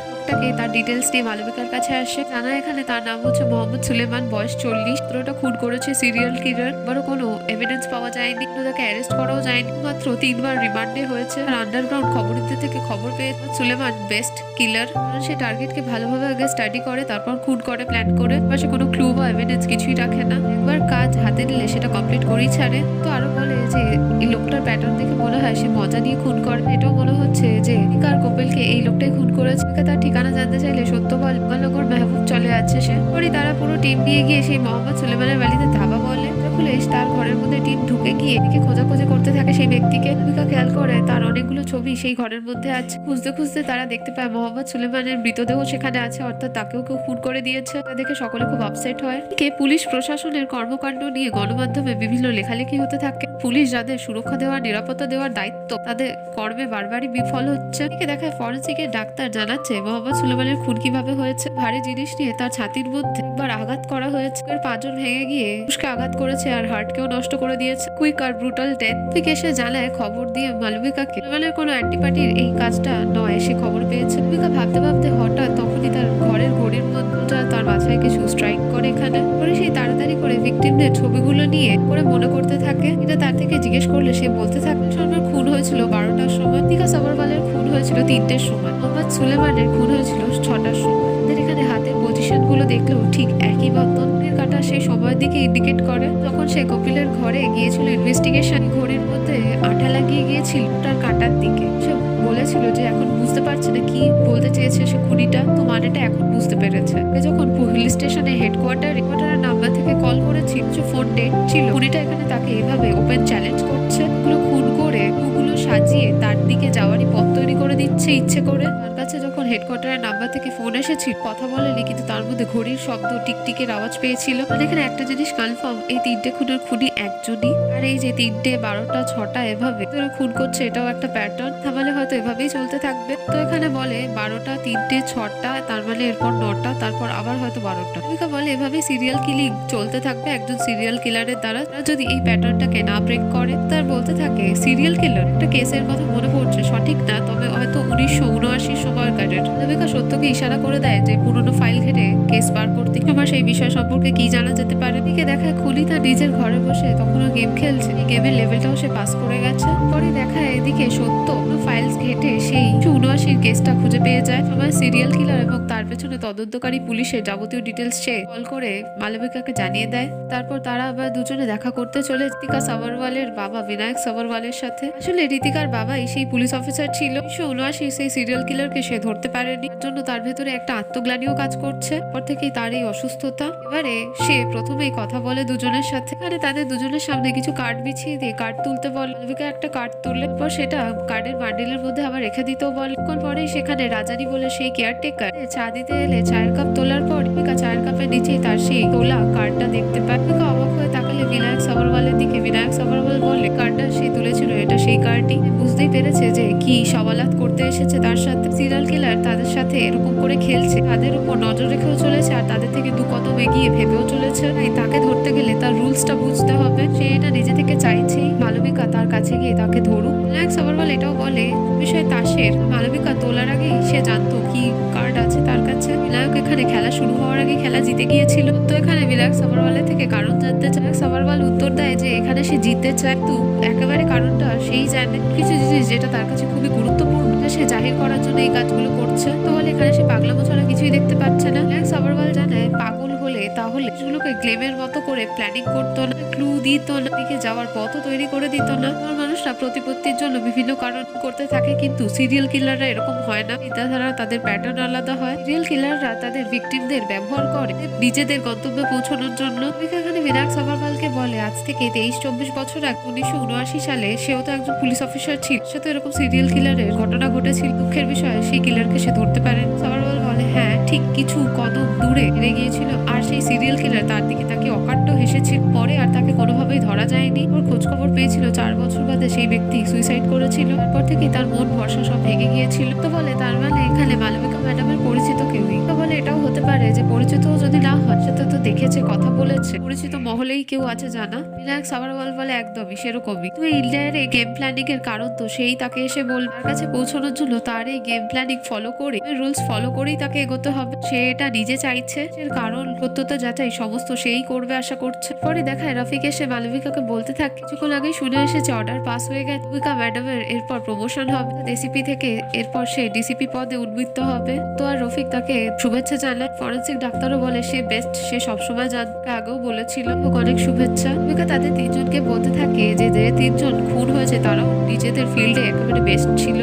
তার ডিটেলস নিয়ে মালবিকার কাছে আসে। জানা এখানে তার নাম হচ্ছে মোহাম্মদ সুলেমান, বয়স 40। পুরোটা খুন করেছে সিরিয়াল কিলার। বড় কোনো এভিডেন্স পাওয়া যায়নি, তাকে অ্যারেস্ট করাও যায়নি, মাত্র 3 বার রিমান্ডে হয়েছে। আর আন্ডারগ্রাউন্ড খবরদের থেকে খবর পেয়ে সুলেমান বেস্ট কিলার, কারণ সে টার্গেটকে ভালোভাবে আগে স্টাডি করে তারপর খুন করে প্ল্যান করে। পাশে কোনো ক্লু বা এভিডেন্স কিছুই রাখে না। একবার কাজ হাতে নিলে সেটা কমপ্লিট করেই ছাড়ে। তো আরো বলে যে এই লোকটার প্যাটার্ন দেখে মনে হয় সে মজা নিয়ে খুন করে। এটাও মনে হচ্ছে যে কার কপিলকে এই লোকটাই খুন করেছে। তার ঠিকানা জানতে চাইলে সত্য বলে গঙ্গানগর মেহবুব চলে যাচ্ছে সে। পরে তারা পুরো টিম নিয়ে গিয়ে সেই মোহাম্মদ সুলেমানের বাড়িতে ধাবা বলে। পুলিশ তার ঘরের মধ্যে টিম ঢুকে গিয়ে খোঁজাখুঁজি করতে থাকে সেই ব্যক্তিকে। খেয়াল করে তার অনেকগুলো ছবি সেই ঘরের মধ্যে আছে। খুঁজতে খুঁজতে তারা দেখতে পায় মোহাম্মদ সুলেমানের মৃতদেহ সেখানে আছে, অর্থাৎ তাকেও কেউ খুন করে দিয়েছে। তা দেখে সকলে খুব আপসেট হয়। পুলিশ প্রশাসনের কর্মকাণ্ড নিয়ে গণমাধ্যমে বিভিন্ন লেখালেখি হতে থাকে। পুলিশ যাদের সুরক্ষা দেওয়ার নিরাপত্তা দেওয়ার দায়িত্ব তাদের কর্মে বারবারই বিফল হচ্ছে। দেখায় ফরেন্সিকের ডাক্তার জানাচ্ছে মোহাম্মদ সুলেমানের খুন কিভাবে হয়েছে। ভারী জিনিস নিয়ে তার ছাতির মধ্যে কয়েকবার আঘাত করা হয়েছে, এর পাঁজর ভেঙে গিয়ে পুষ্কে আঘাত করেছে আর হার্টকেও নষ্ট করে দিয়েছে। কুইক আর ব্রুটাল ডেথ। ঠিক এসে জানায় খবর দিয়ে মালবিকাকে কোনো অ্যান্টিপার্টির এই কাজটা নয়, সে খবর পেয়েছে। মালবিকা ভাবতে ভাবতে হঠাৎ তখনই তার ঘরের ঘড়ির মধ্যে তার মাথায় কিছু স্ট্রাইক করে এখানে পরে সেই তাড়াতাড়ি করে ভিকটিমদের ছবিগুলো নিয়ে করে মনে করতে থাকে। এটা তার থেকে জিজ্ঞেস করলে সে বলতে থাকে শর্মার খুন হয়েছিল 12টার সময়, টিকা সাভারওয়ালের খুন হয়েছিল 3টের সময়, মোহাম্মদ সুলেমানের খুন হয়েছিল 6টার সময়। এখানে হাতের পজিশন গুলো দেখলেও ঠিক একই বর্তনের কাটা সেই সময়ের দিকে ইন্ডিকেট করে যখন সে কপিলের ঘরে গিয়েছিল ইনভেস্টিগেশন। ঘড়ির মধ্যে আঠা লাগিয়ে গিয়েছিল তার কাটার দিকে। সে বলেছিল যে এখন বুঝতে পারছে না কি বলতে চেয়েছে সে খুনিটা, তো মানেটা এখন বুঝতে পেরেছে। যখন পুলিশ স্টেশনে হেডকোয়ার্টারের নাম্বার থেকে কল করেছিল ফোন ডেট ছিল, খুনিটা এখানে তাকে এভাবে ওপেন চ্যালেঞ্জ করছে, খুন করে ওগুলো সাজিয়ে তার দিকে যাওয়ারই পথ তৈরি করে দিচ্ছে ইচ্ছে করে। তার কাছে যখন হেডকোয়ার্টারের নাম্বার থেকে ফোন এসেছিল কথা বলেনি, কিন্তু তার মধ্যে ঘড়ির শব্দ টিকটিকের আওয়াজ পেয়েছিল। মানে এখানে একটা জিনিস কনফার্ম, এই 3টে খুনের খুনি একজনই। আর এই যে 3টে 12টা 6টা এভাবে খুন করছে এটাও একটা প্যাটার্ন, তাহলে হয়তো এভাবেই চলতে থাকবে। তো এখানে বলে 12টা 3টে 6টা, তার মানে এরপর 9টা, তারপর আবার হয়তো 12টা। বলে এভাবেই সিরিয়াল কিলিং চলতে থাকবে একজন সিরিয়াল কিলারের দ্বারা, যদি এই প্যাটার্নটাকে না ব্রেক করে। তার বলতে থাকে সিরিয়াল কিলার একটা কেসের কথা মনে পড়ছে, সঠিক না তবে হয়তো 1979 সময়কারের। দেবিকা সত্যকে ইশারা করে দেয় যে পুরনো ফাইল ঘেটে কেস বার করতে, আমার সেই বিষয় সম্পর্কে কি জানা যেতে পারে। দিকে দেখায় খুলি তার নিজের ঘরে বসে তখনও গেম খেলছে, গেমের লেভেলটাও সে পাস করে গেছে। পরে দেখায় এদিকে সত্য ফাইলস ঘেটে সেই 1979 কেসটা খুঁজে পেয়ে যায়। সময় সিরিয়াল কিলার এবং তার পেছনে তদন্তকারী পুলিশের যাবতীয় ডিটেলস সে কল করে মালবিকাকে জানিয়ে দেয়। তারপর তারা আবার দুজনে দেখা করতে চলে ঋতিকা সাভারওয়ালের বাবা বিনায়ক সাভারওয়ালের সাথে। আসলে ঋতিকার বাবাই সেই পুলিশ অফিসার ছিল। 1979 সেই সিরিয়াল কিলারকে সে ধরতে পারেনি, এর জন্য তার ভেতরে একটা আত্মগ্লানিও কাজ করছে। পর থেকেই তার এই অসুস্থতা। এবারে সে প্রথমেই কথা বলে দুজনের সাথে, মানে তাদের দুজনের সামনে কিছু কার্ড বিছিয়ে দিয়ে কার্ড তুলতে বলে। মালবিকা একটা কার্ড তুললে পর সেটা কার্ডের বান্ডিলের মধ্যে আবার রেখে দিতেও বলে। পরেই সেখানে রাজানি বলে সেই কেয়ারটেকার চা দিতে এলে চায়ের কাপ তোলার পর চায়ের কাপের নিচেই তার সেই তোলা কার্ডটা দেখতে পায়। অবাক হয়ে তাকালে বিনায়ক সাভারওয়ালের দিকে। বিনায়ক সাভারওয়াল বলে কার্ডটা সে তুলেছিল এটা সেই কার্ডই। বুঝতেই পেরেছে যে কি সওয়ালাত করতে এসেছে তার সাথে। সিরিয়াল কিলার তাদের সাথে এরকম করে খেলছে, তাদের উপর নজর রেখেও চলেছে আর তাদের থেকে 2 কদম এগিয়ে ভেবেও চলেছে। তাই তাকে ধরতে গেলে তার রুলসটা বুঝতে হবে। সে এটা নিজে থেকে চাইছেই মালবিকা তার কাছে গিয়ে তাকে ধরুক। বিনায়ক সাভারওয়াল এটাও বলে বিষয় তাসের। মালবিকা তোলার আগেই সে জানতো কি কার্ড আছে তার কাছে। বিনায়ক এখানে খেলা শুরু হওয়ার আগে খেলা জিতে গিয়েছিল। তো এখানে বিনায়ক সাভারওয়ালের থেকে কারণ জানতে চায়। সাভারওয়াল উত্তর দেয় যে এখানে সে জিততে চায়, তো একেবারে কারণটা সেই জানে। কিছু জিনিস যেটা তার কাছে খুবই গুরুত্বপূর্ণ সে জাহির করার জন্য এই কাজগুলো করছে। তো বলে এখানে সে পাগলামো ছাড়া কিছুই দেখতে পাচ্ছে না। বিনায়ক সাভারওয়াল জানায় পাগল হলে তাহলে সেগুলোকে গেমের মতো করে প্ল্যানিং করতো না, ক্লু দিত না, দিকে যাওয়ার পথও তৈরি করে দিত না। মানুষরা প্রতিপত্তির জন্য বিভিন্ন কারণ করতে থাকে, কিন্তু সিরিয়াল কিলাররা এরকম হয় না। চিন্তাধারা তাদের প্যাটার্ন আলাদা হয়। সিরিয়াল কিলাররা তাদের ভিকটিমদের ব্যবহার করে নিজেদের গন্তব্যে পৌঁছানোর জন্য। এখানে বিনায়ক সাভারওয়ালকে বলে আজ থেকে 23-24 বছর আগে 1979 সালে সেও তো একজন পুলিশ অফিসার ছিল, সে তো এরকম সিরিয়াল কিলারের ঘটনা ঘটেছিল। দুঃখের বিষয় সেই কিলারকে সে ধরতে পারেন। সাভারওয়াল বলে হ্যাঁ ঠিক কিছু কদম দূরে হেরে গিয়েছিল আর সেই সিরিয়াল কিলার তার দিকে তাকে অকাট্য হেসেছিল। পরে আর তাকে কোনোভাবেই ধরা যায়নি। ওর খোঁজ খবর পেয়েছিল 4 বছর বাদে সেই ব্যক্তি সুইসাইড করেছিল। তারপর থেকে তার মন ভরসা সব ভেঙে গিয়েছিল। তো বলে তার মানে এখানে মালবিকা ম্যাডামের পরিচিত কেউই। তো বলে এটাও হতে পারে যে পরিচিত যদি না হয় সে তো দেখেছে কথা বলেছে, পরিচিত মহলেই কেউ আছে জানা। বিনায়ক সাভারওয়াল বলে একদমই সেরকমই। তুই ইন্ডিয়ার এই গেম প্ল্যানিং এর কারণ তো সেই তাকে এসে বলবে। তার কাছে পৌঁছানোর জন্য তার এই গেম প্ল্যানিং ফলো করে রুলস ফলো করেই তাকে এগোতে হবে। সে এটা নিজে চাইছে, এর কারণ সত্যতা যাচাই সমস্ত সেই করবে আশা করছে। পরে দেখায় রফিক এসে মালবিকাকে বলতে থাকে কিছুক্ষণ আগে শুনে এসেছে অর্ডার পাস হয়ে গেছে, মালবিকা ম্যাডামের এরপর প্রমোশন হবে এসিপি থেকে, এরপর সে ডিসিপি পদে উন্নীত হবে। তো আর রফিক তাকে শুভেচ্ছা জানায়। ফরেন্সিক ডাক্তারও বলে সে বেস্ট, সে সবসময় জানতে আগেও বলেছিল। অনেক শুভেচ্ছা। মালবিকা তাদের 3জনকে বলতে থাকে যে 3জন খুন হয়েছে তারাও নিজেদের ফিল্ডে একেবারে বেস্ট ছিল।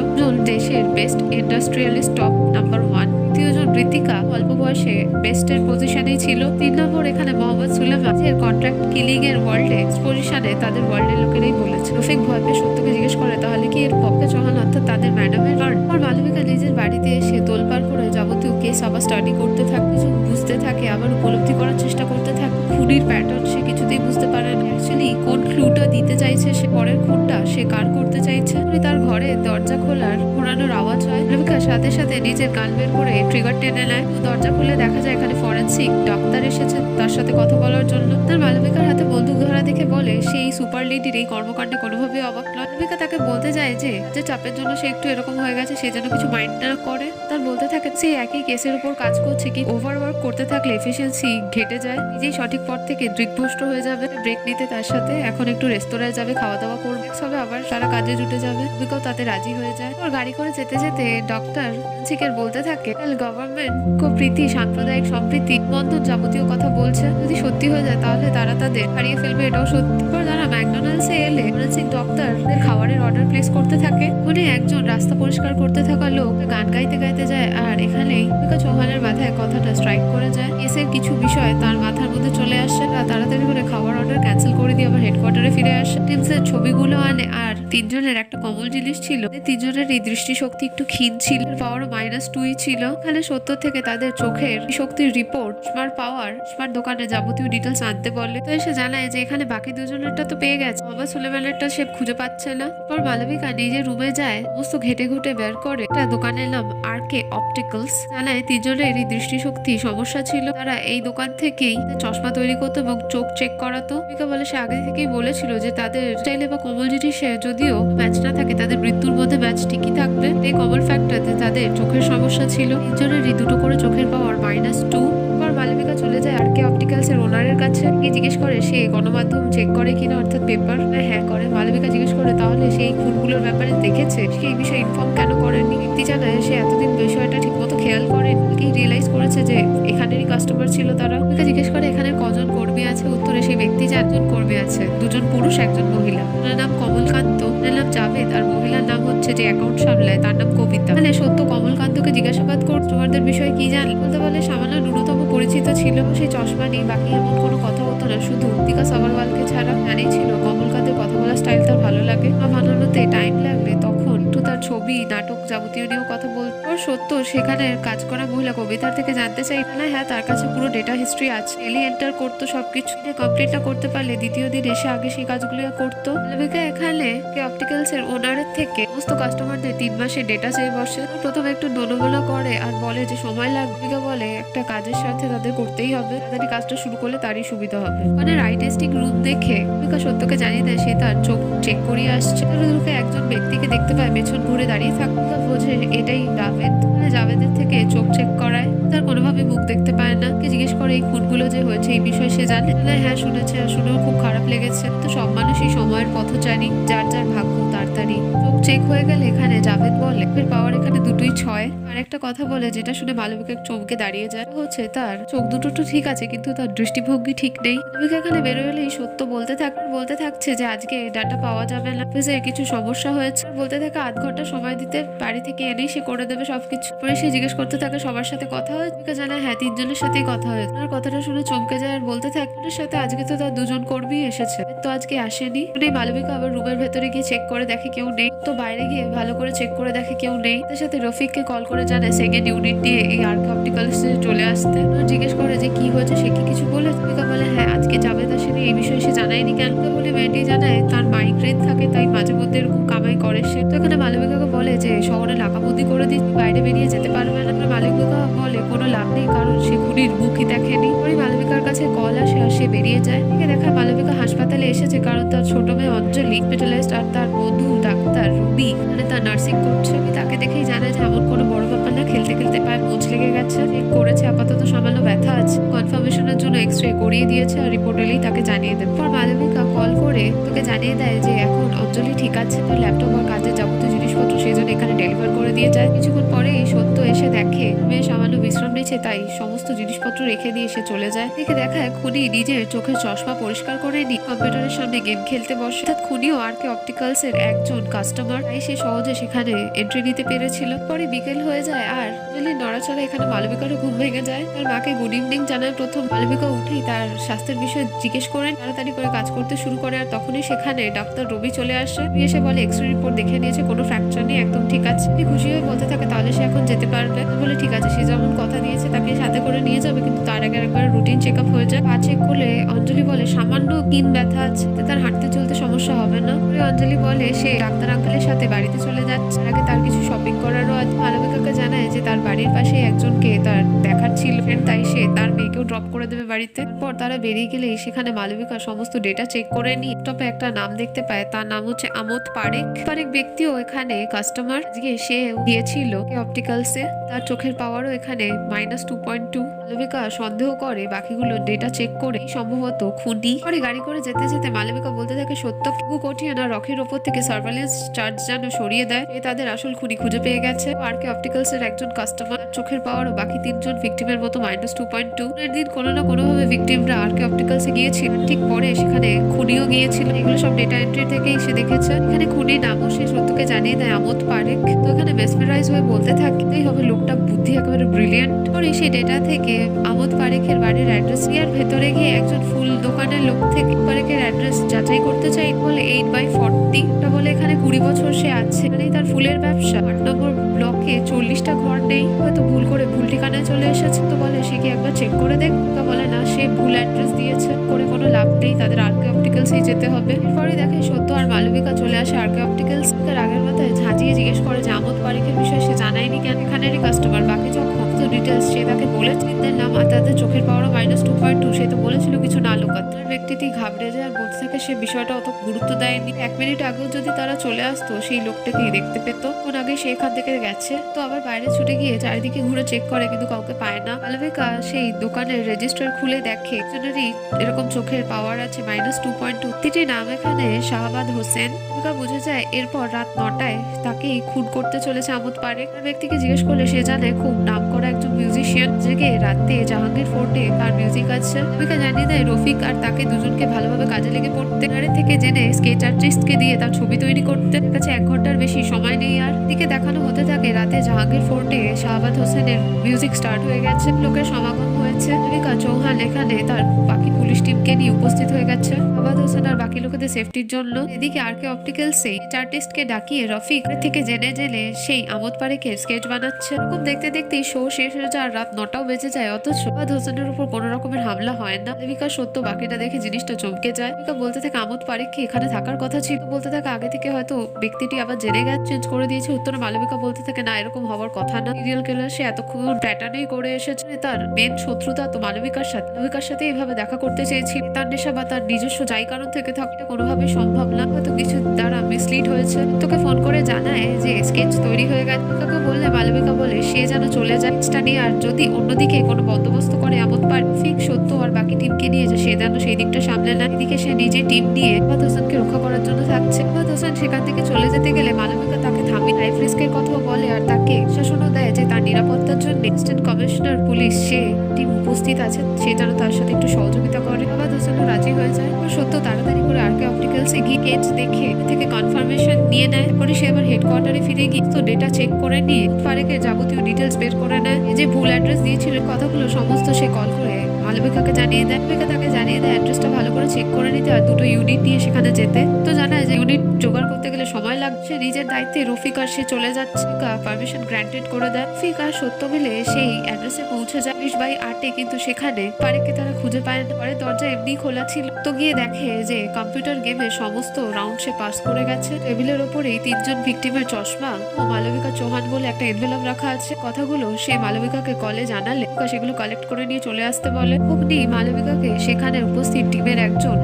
দেশের বেস্ট ইন্ডাস্ট্রিয়ালিস্ট টপ নাম্বার 1। 3জন ঋতিকা অল্প বয়সে বেস্টের পজিশনেই ছিল। 3 নম্বর এখানে মোহাম্মদ সুলেমান কন্ট্রাক্ট কিলিং এর ওয়ার্ল্ডে পজিশনে তাদের ওয়ার্ল্ডের লোকেরাই বলেছে। রফিক ভয় পেয়ে সত্যকে জিজ্ঞেস করে তাহলে কি এর পক্ষে চৌহান অর্থাৎ তাদের ম্যাডামের কারণ। আর মালবিকা নিজের বাড়িতে এসে তোলপাড় করে যাবতীয় কেস আবার স্টাডি করতে থাকে, কিছু বুঝতে থাকে, আবার উপলব্ধি করার চেষ্টা করতে থাকে। খুনির প্যাটার্ন সে কিছুতেই বুঝতে পারে না। অ্যাকচুয়ালি কোন ক্লুটা দিতে চাইছে সে, পরের খুনটা সে কার করতে চাইছে। তার ঘরে দরজা খোলার ঘোরানোর আওয়াজ হয়। মালবিকা মালবিকা সাথে সাথে নিজের গান বের করে ট্রিগার টেনে নেয়। দরজা খুলে দেখা যায় এখানে ফরেন্সিক ডক্টর এসেছে তার সাথে কথা বলার জন্য। তার মালবিকার হাতে বন্দুক ধরা দেখে বলে সেই সুপার লেডির এই কর্মকাণ্ডে কোনোভাবে অবাক নয়। মালবিকা তাকে বলতে যায় যে চাপের জন্য সে একটু এরকম হয়ে গেছে, সে যেন কিছু মাইন্ড না করে। তার বলতে থাকে সে একই কেসের উপর কাজ করছে, কি ওভারওয়ার্ক করতে থাকলে এফিসিয়েন্সি ঘেটে যায়, নিজেই সঠিক পথ থেকে দিগ্ভ্রষ্ট হয়ে যাবে। ব্রেক নিতে তার সাথে এখন একটু রেস্তোরাঁয় যাবে, খাওয়া দাওয়া করবে, সবে আবার সারা কাজে জুটে যাবে। মালবিকাও তাতে রাজি হয়ে যায়। ওর গাড়ি করে যেতে যেতে ডক্টর চিকের বলতে থাকে গভর্নমেন্ট প্রীতি, সাম্প্রদায়িক সম্প্রীতি, বন্ধন যাবতীয় কথা বলছে, যদি সত্যি হয়ে যায় তাহলে তারা তাদের হারিয়ে ফেলবে, এটাও সত্যি। পর তারা ম্যাকডোনাল্ডস এ এলে ফরেন্সিক ডক্টর খাবারের অর্ডার প্লেস করতে থাকে। উনি একজন রাস্তা পরিষ্কার করতে থাকা লোক গান গাইতে গাইতে যায়, আর এখানেই মালবিকা চৌহানের মাথায় কথাটা স্ট্রাইক করে যায়। এসের কিছু বিষয় তার মাথার মধ্যে চলে আসে, তাড়াতাড়ি করে খাবার অর্ডার ক্যান্সেল করে দিয়ে আবার হেডকোয়ার্টারে ফিরে আসে। টিমসের ছবিগুলো আনে, আর তিনজনের একটা কমন জিনিস ছিল, তিনজনের এই দৃষ্টিশক্তি একটু ক্ষীণ ছিল, পাওয়ার -2 ছিল। এখানে 70 থেকে তাদের চোখের শক্তির রিপোর্ট স্মার্ট পাওয়ার স্মার্ট দোকানে যাবতীয় ডিটেলস আনতে বলে। তো এসে জানায় যে এখানে বাকি দুজনেরটা তো পেয়ে গেছে, বাবা সুলেমানেরটা সে খুঁজে পাচ্ছে না। পর মালবিকা নিজের রুমে যায়, সমস্ত ঘেটে ঘুটে বের করে একটা দোকানের নাম আরকে অপটিক্যালস। জানায় তিনজনের এই দৃষ্টিশক্তি সমস্যা ছিল, তারা এই দোকান থেকেই চশমা তৈরি করতো এবং চোখ চেক করাতো। মালবিকা বলে সে আগে থেকেই বলেছিল যে তাদের স্টাইলে বা কমল জিনিসে যদিও ম্যাচ না থাকে, তাদের মৃত্যুর মধ্যে ম্যাচ ঠিকই থাকবে। এই কমল ফ্যাক্টরতে তাদের চোখের সমস্যা ছিল। তিনজনেরই দুটো করে চোখের পাওয়ার -2। পর মালবিকা চলে যায় আরকে অপটিক্যালস এর ওনারের কাছে, গিয়ে জিজ্ঞেস করে সে গণমাধ্যম চেক করে কিনা, অর্থাৎ পেপার। হ্যাঁ করে। মালবিকা জিজ্ঞেস করে তাহলে সেই খুনগুলোর ব্যাপারে দেখেছে, সে এই বিষয়ে ইনফর্ম কেন করেনি। ব্যক্তি জানায় সে এতদিন বিষয়টা ঠিক মতো খেয়াল করেন, কি রিয়েলাইজ করেছে যে এখানেরই কাস্টমার ছিল তারা। মালবিকা জিজ্ঞেস করে এখানে কজন কর্মী আছে, উত্তরে সেই ব্যক্তি 4 জন কর্মী আছে, 2 জন পুরুষ 1 জন মহিলা। ওনার নাম কমলকান্ত, ওনার নাম জাভেদ, আর মহিলার নাম হচ্ছে যে অ্যাকাউন্ট সামলায় তার নাম কবিতা। তাহলে সত্য কমলকান্তকে জিজ্ঞাসাবাদ করে তোমাদের বিষয়ে কি জান, বলতে বলে সামান্য ন্যূনতম পরিচিত ছিল, সেই চশমা নেই, বাকি এমন কোনো কথা হতো না, শুধু দীপিকা সাবারওয়ালকে ছাড়া। জানেই ছিল কমলকান্তের কথা বলার স্টাইল তার ভালো লাগে, বানানোতে টাইম লাগলে তখন একটু তার ছবি নাটক যাবতীয় নিয়েও কথা বলতো। সত্য সেখানে কাজ করা মহিলা কবিতার থেকে জানতে চাই না, হ্যাঁ তার কাছে পুরো ডেটা হিস্ট্রি আছে, এলি এন্টার করতো, সবকিছু কমপ্লিট না করতে পারলে দ্বিতীয় দিন এসে আগে সেই কাজগুলো করতো। মালবিকা এখানে অপটিক্যালস এর ওনারের থেকে সমস্ত কাস্টমারদের 3 মাসের ডেটা চেয়ে বসে। প্রথমে একটু ননবলা করে আর বলে যে সময় লাগবে। মালবিকা বলে একটা কাজের সাথে তাদের করতেই হবে, তাদের কাজটা শুরু করলে তারই সুবিধা হবে। মানে আই টেস্টিং রুম দেখে মালবিকা সত্যকে জানিয়ে দেয় সে তার চোখ চেক করিয়ে আসছে। ঢুকে একজন ব্যক্তিকে দেখতে পায় পেছন ঘুরে দাঁড়িয়ে থাকতে, বোঝে এটাই জাভেদ। জাভেদের থেকে চোখ চেক করায়, তার কোনোভাবে মুখ দেখতে পায় না। কে জিজ্ঞেস করে এই খুনগুলো যে হয়েছে এই বিষয়ে সে জানে। হ্যাঁ শুনেছে, আর শুনেও খুব খারাপ লেগেছে। তো সব মানুষই সময়ের পথচারী, যার যার ভাগ্য তাড়াতাড়ি। চোখ চেক হয়ে গেলে এখানে জাভেদ বলে পাওয়ার এখানে দুটোই 6। আর একটা কথা বলে যেটা শুনে মালবিকা চমকে দাঁড়িয়ে যায়, হচ্ছে তার চোখ দুটো তো ঠিক আছে কিন্তু তার দৃষ্টিভঙ্গি ঠিক নেই। মালবিকা এখানে বেরোলেই সত্য বলতে থাকছে যে আজকে ডাটা পাওয়া যাবে না, অফিসে কিছু সমস্যা হয়েছে। বলতে থাকে 8 ঘন্টা সময় দিতে, বাড়ি থেকে এনেই সে করে দেবে সবকিছু। পরে সে জিজ্ঞেস করতে থাকে সবার সাথে কথা হয়েছে। জানায় হ্যাঁ 3 জনের সাথেই কথা হয়েছে। আর কথাটা শুনে চমকে যায় আর বলতে থাকে ওর সাথে আজকে তো তার 2 জন কর্মী এসেছে, তো আজকে আসেনি। মালবিকা আবার রুমের ভেতরে গিয়ে চেক করে দেখে কেউ নেই, তো বাইরে গিয়ে ভালো করে চেক করে দেখে কেউ নেই। তার সাথে রফিককে কল করে জানায় সেকেন্ড ইউনিট নিয়ে এই আরকে অপটিক্যালসে চলে আসতে। জিজ্ঞেস করে যে কি হয়েছে, সে কি কিছু বলে। মালবিকা বলে হ্যাঁ আজকে জাভেদ আসেনি, এই বিষয়ে সে জানায়নি কেন। বলে মেয়েটি জানায় তার মাইগ্রেন থাকে, তাই মাঝে মধ্যে এরকম কামাই করে সে। তো এখানে মালবিকাকে বলে যে শহরে নাকাবন্দি করে দিই, বাইরে বেরিয়ে যেতে পারবে না। মালবিকা বলে কোনো লাভ নেই, কারণ সে খুনির মুখই দেখেনি। পরে মালবিকার কাছে কল আসে আর সে বেরিয়ে যায়। দেখা মালবিকা হাসপাতালে এসেছে, কারণ তার ছোট মেয়ে অঞ্জলি হসপিটালাইজড, আর তার বন্ধু ডাক্তার রুবি মানে তার নার্সিং করছে। তাকে দেখেই জানায় যে এমন কোনো বড় ব্যাপার না, খেলতে খেলতে পায়ে মোচ লেগে গেছে, করেছে আপাতত সামান্য ব্যথা আছে। কনফার্মেশনের জন্য এক্সরে করিয়ে দিয়েছে, আর রিপোর্ট এলেই তাকে জানিয়ে দেবে। পর মালবিকা কল করে তোকে জানিয়ে দেয় যে এখন অঞ্জলি ঠিক আছে, তার ল্যাপটপ আর কাজের যাবতীয় জিনিসপত্র সেজন্য এখানে ডেলিভার করে দিয়ে যায়। কিছুক্ষণ পরে সত্য এসে দেখে মেয়ে সামান্য বিশ্রাম নিচ্ছে, তাই সমস্ত জিনিসপত্র রেখে দিয়ে সে চলে যায়। দেখে দেখায় খুনি নিজের চোখের চশমা পরিষ্কার করে নি কম্পিউটারের সামনে গেম খেলতে বসে। অর্থাৎ খুনিও আরকে অপটিক্যালস এর একজন কাস্টমার, তাই সে সহজে সেখানে এন্ট্রি নিতে পেরেছিল। পরে বিকেল হয়ে যায় আর অঞ্জলির নড়াচড়া এখানে মালবিকারও ঘুম ভেঙে যায়। তার মাকে গুড ইভিনিং জানায় প্রথম। মালবিকা উঠেই তার স্বাস্থ্যের বিষয়ে জিজ্ঞেস করেন, তাড়াতাড়ি করে কাজ করতে শুরু করে। আর তখনই সেখানে ডাক্তার রবি চলে আসে। এসে বলে এক্সরে রিপোর্ট দেখে নিয়েছে, কোনো ফ্র্যাকচার নেই, একদম ঠিক আছে। খুশি হয়ে বলতে থাকে তাহলে সে এখন যেতে পারবে। বলে ঠিক আছে, সে যেমন কথা দিয়েছে গেছে তাকে সাথে করে নিয়ে যাবে, কিন্তু তার আগে একবার রুটিন চেক আপ হয়ে যায়। পা চেক করলে অঞ্জলি বলে সামান্য কিন ব্যথা আছে, তার হাঁটতে চলতে সমস্যা হবে না। অঞ্জলি বলে সে ডাক্তার আঙ্কেলের সাথে বাড়িতে চলে যাচ্ছে, আগে তার কিছু শপিং করারও আছে। মালবিকাকে জানায় যে তার বাড়ির পাশে একজনকে তার দেখার ছিল, তাই সে তার মেয়েকেও ড্রপ করে দেবে বাড়িতে। পর তারা বেরিয়ে গেলেই সেখানে মালবিকা সমস্ত ডেটা চেক করে নিয়ে ল্যাপটপে একটা নাম দেখতে পায়, তার নাম হচ্ছে আমোদ পারেখ। পারেখ ব্যক্তিও এখানে কাস্টমার, আজকে সে গিয়েছিল অপটিক্যালসে, তার চোখের পাওয়ারও এখানে -2.2। মালবিকা সন্দেহ করে বাকিগুলো ডেটা চেক করে সম্ভবত খুনি। পরে গাড়ি করে যেতে যেতে মালবিকা বলতে থাকে সত্য কোটিয়া না রকির ওপর থেকে সার্ভেলেন্স চার্জ যেন সরিয়ে দেয়, এ তাদের আসল খুনি খুঁজে পেয়ে গেছে। আরকে অপটিক্যালস এর একজন কাস্টমার, চোখের পাওয়ারও বাকি 3জন ভিকটিমের মতো -2.2। এর দিন কোনো না কোনোভাবে ভিকটিমরা আরকে অপটিক্যালসে গিয়েছিল, ঠিক পরে সেখানে খুনিও গিয়েছিল। এগুলো সব ডেটা এন্ট্রি থেকেই সে দেখেছে। এখানে খুনির নামও সে সত্যকে জানিয়ে দেয় আমোদ পারেখ। তো এখানে মেসমেরাইজ হয়ে বলতে থাকে এই হবে লোকটা বুদ্ধি একেবারে ব্রিলিয়ান্ট। পরে সেই ডেটা থেকে আমোদ পারেখের বাড়ির অ্যাড্রেস এর ভেতরে গিয়ে একজন ফুল দোকানের লোক থেকে পারেখের অ্যাড্রেস যাচাই করতে চাই, বলে 8/40। এটা বলে এখানে 20 বছর সে আছে, এখানেই তার ফুলের ব্যবসা। 8 নম্বর ব্লকে 40টা ঘর নেই, হয়তো ভুল করে ভুল ঠিকানায় চলে এসেছে। তো বলে সে কি একবার চেক করে দেখ, বলে না সে ভুল অ্যাড্রেস দিয়েছে, করে কোনো লাভ নেই, তাদের আরকে অপটিক্যালসেই যেতে হবে। এরপরে দেখে সত্য আর মালবিকা চলে আসে আরকে অপটিক্যালস। তার আগের মাথায় ঝাঁঝিয়ে জিজ্ঞেস করে যে আমোদ পারেখের বিষয়ে সে জানায়নি কেন, এখানেরই কাস্টমার, বাকি যখন ডিটেলস সে তাকে বলেছে নাম আর তাদের চোখের পাওয়ার -2.2, সে তো বলেছিল কিছু না লুকাতে। ব্যক্তিটি ঘাবড়ে যায় আর বলতে থাকে সে বিষয়টা অত গুরুত্ব দেয়নি, 1 মিনিট আগেও যদি তারা চলে আসতো সেই লোকটাকেই দেখতে পেত, কোন আগে সে এখান থেকে গেছে। তো আবার বাইরে ছুটে গিয়ে চারিদিকে ঘুরে চেক করে কিন্তু কাউকে পায় না। মালবিকা সেই দোকানের রেজিস্টার খুলে দেখে একজনেরই এরকম চোখের পাওয়ার আছে -2.2। ব্যক্তিটির নাম এখানে শাহবাদ হোসেন। মালবিকা বুঝে যায় এরপর রাত 9টায় তাকেই খুন করতে চলেছে আমোদ পারেখ। ব্যক্তিকে জিজ্ঞেস করলে সে জানে খুব নাম করা একজন মিউজিশিয়ান, জেগে রাতে জাহাঙ্গীর ফোর্টে তার মিউজিক আছে। মালবিকা জানিয়ে দেয় রফিক আর তাকে দুজনকে ভালোভাবে কাজে লেগে পড়তে, গাড়ি থেকে জেনে স্কেচ আর্টিস্টকে দিয়ে তার ছবি তৈরি করতে। কাছে 1 ঘন্টার বেশি সময় নেই। আর দিকে দেখানো হতে থাকে রাতে জাহাঙ্গীর ফোর্টে শাহবাদ হোসেনের মিউজিক স্টার্ট হয়ে গেছে, লোকের সমাগম হয়েছে। মালবিকা চৌহান এখানে তার বাকি পুলিশ টিমকে নিয়ে উপস্থিত হয়ে গেছে শাহবাদ হোসেন আর বাকি লোকেদের সেফটির জন্য। এদিকে আরকে অপটিক্যালসে আর্টিস্টকে ডাকিয়ে রফিক থেকে জেনে জেনে সেই আমোদ পারেখের স্কেচ বানাচ্ছে। এরকম দেখতে দেখতেই শো শেষ হয়ে যায়, রাত 9টাও বেজে যায়, অথচ শাহবাদ হোসেনের উপর কোনো রকমের হামলা হয় না। মালবিকা সত্য বাকিটা দেখে জিনিসটা চমকে যায়। মালবিকা বলতে থাকে আমোদ পারেখকে এখানে থাকার কথা ছিল, বলতে থাকে আগে থেকে হয়তো ব্যক্তিটি আবার জেনে গেছে, চেঞ্জ করে দিয়েছে। উত্তরে মালবিকা বলতে থাকে না, এরকম হওয়ার কথা না, সিরিয়াল কিলার সে এতক্ষণ প্যাটার্নেই করে এসেছে, তার মেন শত্রুতা তো মালবিকার সাথে এইভাবে দেখা করতে চেয়েছিল। তার নেশা বা তার নিজস্ব যাই কারণ থেকে থাকলে কোনোভাবেই সম্ভব না, হয়তো কিছু দ্বারা মিসলিড হয়েছে। তোকে ফোন করে জানায় যে স্কেচ তৈরি হয়ে গেছে। তোকে বললে মালবিকা বলে সে যেন চলে যায় স্কেচটা নিয়ে, আর যদি অন্যদিকে কোনো বন্দোবস্ত করে আমোদ পারেখ সত্য আর বাকি টিমকে নিয়ে যে সে যেন সেই দিকটা সামলে না। এদিকে সে নিজে টিম নিয়ে শাহবাদ হোসেনকে রক্ষা করার জন্য থাকছে। শাহবাদ হোসেন সেখান থেকে চলে যেতে গেলে মালবিকা তাকে থামিয়ে লাইফ রিস্কের কথাও বলে আর তাকে শাসনও দেয় যে তার নিরাপত্তার জন্য অ্যাসিস্ট্যান্ট কমিশনার পুলিশ সে টিম উপস্থিত আছে, সে যেন তার সাথে একটু সহযোগিতা করে। শাহবাদ হোসেনও রাজি হয়ে যায়। সত্য তাড়াতাড়ি করে আরকে অপটিক্যালসে গিয়ে কেজ দেখে থেকে কনফার্মেশন নিয়ে নেয়। পরে সে আবার হেডকোয়ার্টারে ফিরে গিয়ে তো ডেটা চেক করে নিয়ে পারেখের যাবতীয় ডিটেলস বের করে নেয়। যে ভুল অ্যাড্রেস দিয়েছিল কথাগুলো সমস্ত সে কল করে মালবিকাকে জানিয়ে দেয়। মালবিকা তাকে জানিয়ে দেয় অ্যাড্রেসটা ভালো করে চেক করে নিতে আর 2টো ইউনিট নিয়ে সেখানে যেতে। তো জানায় যে ইউনিট জোগাড় করতে গেলে সময় লাগছে, নিজের দায়িত্বে রফিক আর সে চলে যাচ্ছে, পারমিশন গ্রান্টেড করে দেয়। রফিক আর সত্য মিলে সেই অ্যাড্রেসে পৌঁছে যায় 20/8, কিন্তু সেখানে পারেখকে তারা খুঁজে পায় না। পরে দরজা এমনি খোলা ছিল, তো গিয়ে দেখে যে কম্পিউটার গেমে সমস্ত রাউন্ড সে পাস করে গেছে। টেবিলের ওপরেই 3জন ভিকটিমের চশমা ও মালবিকা চৌহান বলে একটা এনভেলপ রাখা আছে। কথাগুলো সে মালবিকাকে কলে জানালে সেগুলো কালেক্ট করে নিয়ে চলে আসতে বলে। অগ্নি মালবিকাকে সেখানে উপস্থিত টিমের একজন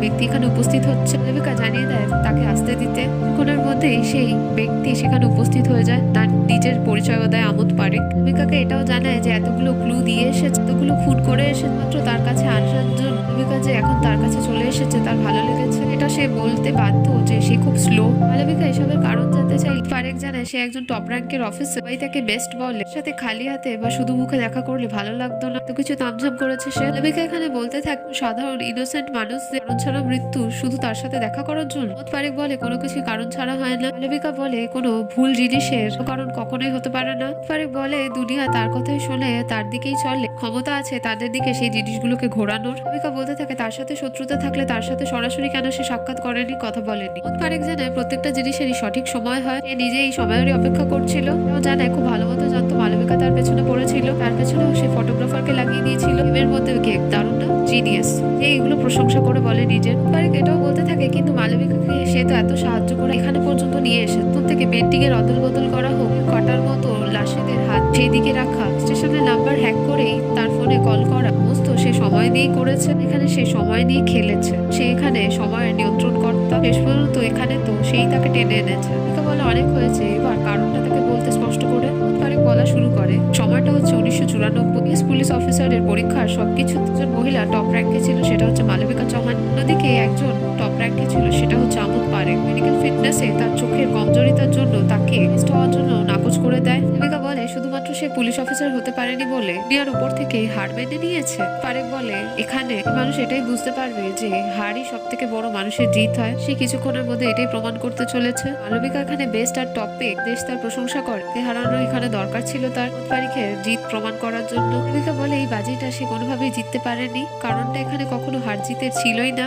ব্যক্তি এখানে উপস্থিত হচ্ছে, মালবিকা জানিয়ে দেয় তাকে আসতে দিতে। কিছুক্ষণের মধ্যেই সেই ব্যক্তি সেখানে উপস্থিত হয়ে যায়, তার নিজের পরিচয় দেয় আমোদ পারেখ। মালবিকাকে এটাও জানায় যে এতগুলো ক্লু দিয়ে এসেছে, এতগুলো খুন করে এসেছে, মাত্র তার কাছে আসার জন্য মালবিকা যে এখন তার কাছে চলে এসেছে তার ভালো লেগেছে, এটা সে বলতে বাধ্য যে সে খুব স্লো। মালবিকা এসবের কারণ জানতে চাই। পারেখ জানায় সে একজন টপ র্যাঙ্কের অফিসার, সবাই তাকে বেস্ট বলে, সাথে খালি হাতে বা শুধু মুখে দেখা করলে ভালো লাগতো না, তো কিছু তামঝাম করেছে সে। মালবিকা এখানে বলতে থাকে সাধারণ ইনোসেন্ট মানুষদের ছাড়া মৃত্যু শুধু তার সাথে দেখা করার জন্য। আমোদ পারেখ বলে কোনো কিছু কারণ ছাড়া হয় না। মালবিকা বলে কোনো ভুল জিনিসের কারণ কখনোই হতে পারে না। ফারেক বলে দুনিয়া তার কথাই শোনে, তার দিকেই চলে, ক্ষমতা আছে তাদের দিকে সেই জিনিসগুলোকে ঘোরানোর। মালবিকা বলতে থাকে তার সাথে শত্রুতা থাকলে তার সাথে সরাসরি কেন সে সাক্ষাৎ করেনি, কথা বলেনি। ফারেক জানে প্রত্যেকটা জিনিসেরই সঠিক সময় হয়, সে নিজে এই সময়েরই অপেক্ষা করছিল। ও জানে, খুব ভালো মতো জানতো মালবিকা তার পেছনে পড়েছিল, তার পেছনেও সে ফটোগ্রাফারকে লাগিয়ে দিয়েছিল। এর মধ্যে কে দারুণ না, জিনিয়াস, যে এইগুলো প্রশংসা করে বলে নিজের। ফারেক এটাও বলতে থাকে কিন্তু মালবিকাকে সে তো এত সাহায্য করে এখানে পর্যন্ত নিয়ে এসে, তোর থেকে পেন্টিং এর অদল বদল করা হোক, কাটার মতো লাশেদের হাত সেই দিকে রাখা, স্টেশনের নাম্বার হ্যাক করেই তার ফোনে কল করা, সমস্ত সে সময় দিয়েই করেছে। এখানে সে সময় নিয়ে খেলেছে, সে এখানে সময়ের নিয়ন্ত্রণ কর্তা। শেষ পর্যন্ত এখানে তো সেই তাকে টেনে এনেছে। বলে অনেক হয়েছে, এবার কারণটা তাকে বলতে স্পষ্ট করে। ফারেক বলা শুরু করে সময়টা হচ্ছে 1994। পুলিশ অফিসারের পরীক্ষার সবকিছু একজন মহিলা টপ র্যাঙ্কে ছিল, সেটা হচ্ছে মালবিকা চৌহান। অন্যদিকে একজন টপ র্যাঙ্কে ছিল, সেটা হচ্ছে আমোদ পারেখ। মেডিকেল ফিটনেসে তার চোখের কমজোরিতার জন্য তাকে টেস্ট হওয়ার জন্য নাকচ করে দেয়। মালবিকা বলে শুধুমাত্র সে পুলিশ অফিসার হতে পারেনি বলে দুনিয়ার উপর থেকে হার মেনে নিয়েছে। ফারেক বলে এখানে মানুষ এটাই বুঝতে পারবে যে হারই সব থেকে বড় মানুষের জিত হয়। সে কিছুক্ষণের মধ্যে এটাই প্রমাণ করতে চলেছে। মালবিকা এখানে বেস্ট আর টপে, দেশ তার প্রশংসা করে। হারানো এখানে দরকার ছিল তার পারিখের জিত প্রমাণ করার জন্য। মালবিকা বলে এই বাজিটা সে কোনোভাবেই জিততে পারেনি, কারণটা এখানে কখনো হার জিতের ছিলই না।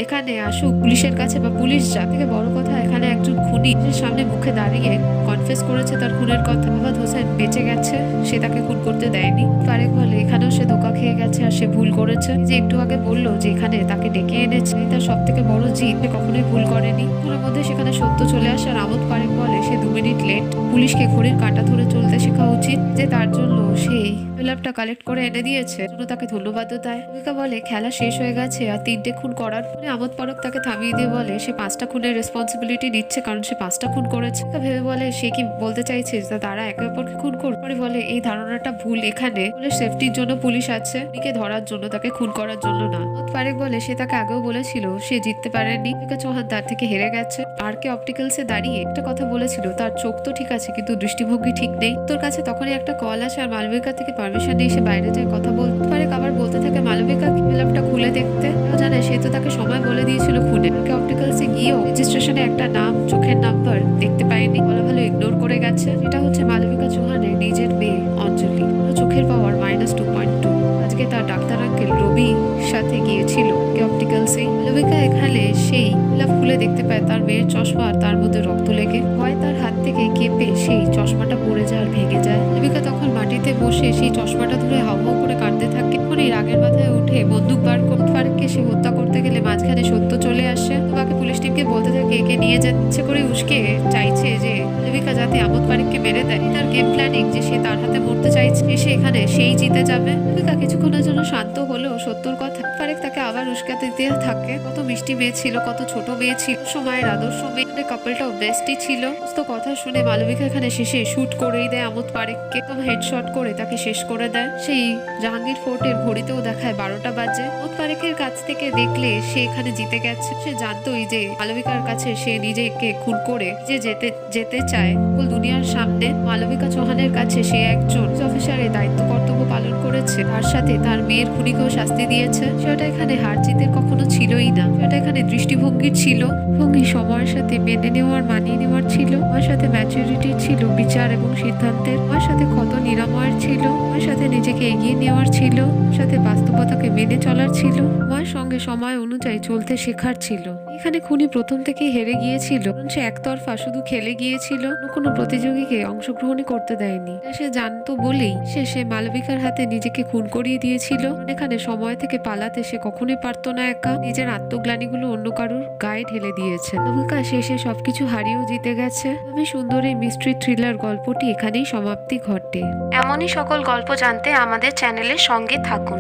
এখানে আসুক পুলিশের কাছে বা পুলিশ যা, থেকে বড় কথা এখানে একজন খুনি সামনে মুখে দাঁড়িয়ে কনফেস করেছে তার খুনের কথা। মোহাম্মদ হোসেন বেঁচে গেছে, সে তাকে খুন করতে দেয়নি। ফারেক বলে এখানেও সে ধোকা খেয়ে গেছে আর সে ভুল করেছে। যে একটু আগে বললো যে এখানে তাকে ডেকে এনেছে, তার সব থেকে বড় জিত, সে কখনোই ভুল করেনি। ওর মধ্যে সেখানে সত্য চলে আসে। আর আমোদ ফারেক বলে সে 2 মিনিট লেট, পুলিশকে ঘড়ির কাঁটা ধরে চলতে শেখা উচিত, যে তার জন্য সেই ল্যাপটা কালেক্ট করে এনে দিয়েছে, জন্য তাকে ধন্যবাদও দেয়। মালবিকা বলে খেলা শেষ হয়ে গেছে আর 3টে খুন করার পরে আমোদ ফারেক তাকে থামিয়ে দিয়ে বলে সে 5টা খুনের রেসপন্সিবিলিটি নিচ্ছে, কারণ সে 5টা খুন করেছে। ভেবে বলে সে কি বলতে চাইছে যে তারা একে অপরকে খুন করে। বলে এই ধারণাটা ভুল, এখানে সেফটির জন্য পুলিশ আছে, একে ধরার জন্য, তাকে খুন করার জন্য না। আমোদ ফারেক বলে সে তাকে আগেও বলেছিল সে জিততে পারেনি, মালবিকা চৌহান তার থেকে হেরে গেছে। আর কে অপটিক্যালসে দাঁড়িয়ে একটা কথা বলেছিল, তার চোখ তো ঠিক আছে কিন্তু দৃষ্টিভঙ্গি ঠিক নেই। তোর কাছে তখনই একটা কল আসে আর মালবিকা থেকে পারমিশন নিয়ে সে বাইরে যায় কথা বলতে পারে। আবার বলতে থাকে মালবিকা ল্যাপটা খুলে দেখতে। জানে সে তো তাকে সময় বলে দিয়েছিল খুনে। অপটিক্যালসে গিয়েও রেজিস্ট্রেশনে একটা নাম, চোখের নাম্বার দেখতে পায়নি, বলা ভালো ইগনোর করে গেছে। এটা হচ্ছে মালবিকা চৌহানের নিজের মেয়ে অঞ্জলি। চোখের পাওয়ার -2.2। আজকে তার ডাক্তার আঙ্কেল রবি সাথে গিয়েছিল অপটিক্যালসে। মালবিকা এখানে সেই ল্যাপ খুলে দেখতে পায় তার মেয়ের চশমা আর তার মধ্যে রক্ত লেগে হয় তার হাত থেকে কেঁপে সেই চশমাটা পড়ে যায় আর ভেঙে যায়। মালবিকা তখন মাটিতে বসে সেই চশমাটা ধরে হাউ হাউ করে কাঁদতে থাকে। এই রাগের মাথায় উঠে বন্দুক বার করে ফারেককে সে হত্যা করতে গেলে মাঝখানে সত্য চলে আসে। তোমাকে পুলিশ টিমকে বলতে থাকে একে নিয়ে যাচ্ছে করে উস্কে চাইছে যে মালবিকা যাতে আমোদ ফারেককে মেরে দেয়। তার গেম প্ল্যানিং যে সে তার হাতে মরতে চাইছে, সে এখানে সেই জিতে যাবে। মালবিকা কিছুক্ষণের জন্য শান্ত হলেও সত্যর কথা ফারেক তাকে আবার উস্কাতে দিতে থাকে। কত মিষ্টি মেয়ে ছিল, কত ছোট মেয়ে ছিল, সময়ের আদর্শ মেয়ে, কাপলটাও বেস্টই ছিল। তো কথা শুনে মালবিকা এখানে শেষে শুট করেই দেয় আমোদ ফারেককে, হেডশট করে তাকে শেষ করে দেয়। সেই জাহাঙ্গীর ফোর্টের ঘড়িতেও দেখায় 12টা বাজে। আমোদ ফারেকের কাছ থেকে দেখলে সে এখানে জিতে গেছে। সে জানতোই যে মালবিকার কাছে সে নিজেকে খুন করে যে যেতে চায় দুনিয়ার সামনে। মালবিকা চৌহানের কাছে সে একজন অফিসারের দায়িত্ব কর্তব্য পালন করেছে, তার সাথে তার মেয়ের খুনিকেও শাস্তি দিয়েছে। সেটা এখানে হার জিতের কখনো ছিলই না, সেটা এখানে দৃষ্টিভঙ্গির ছিল। ভঙ্গি সময়ের সাথে মেনে নেওয়ার, মানিয়ে নেওয়ার ছিল। আমার সাথে ম্যাচুরিটি ছিল বিচার এবং সিদ্ধান্তের। আমার সাথে ক্ষত নিরাময়ের ছিল। আমার সাথে নিজেকে এগিয়ে নেওয়ার ছিল। আমার সাথে বাস্তবতাকে মেনে চলার ছিল। আমার সঙ্গে সময় অনুযায়ী চলতে শেখার ছিল। এখানে খুনি প্রথম থেকেই হেরে গিয়েছিল, সে একতরফা শুধু খেলে গিয়েছিল, কোনো প্রতিযোগীকে অংশগ্রহণই করতে দেয়নি। সে জানতো বলেই সে মালবিকার হাতে নিজেকে খুন করিয়ে দিয়েছিল। এখানে সময় থেকে পালাতে সে কখনোই পারতো না একা, নিজের আত্মগ্লানিগুলো অন্য কারোর গায়ে ঢেলে দিয়েছে। মালবিকা শেষে সবকিছু হারিয়েও জিতে গেছে। আমি সুন্দর এই মিস্ট্রি থ্রিলার গল্পটি এখানেই সমাপ্তি ঘটে। এমনই সকল গল্প জানতে আমাদের চ্যানেলের সঙ্গে থাকুন।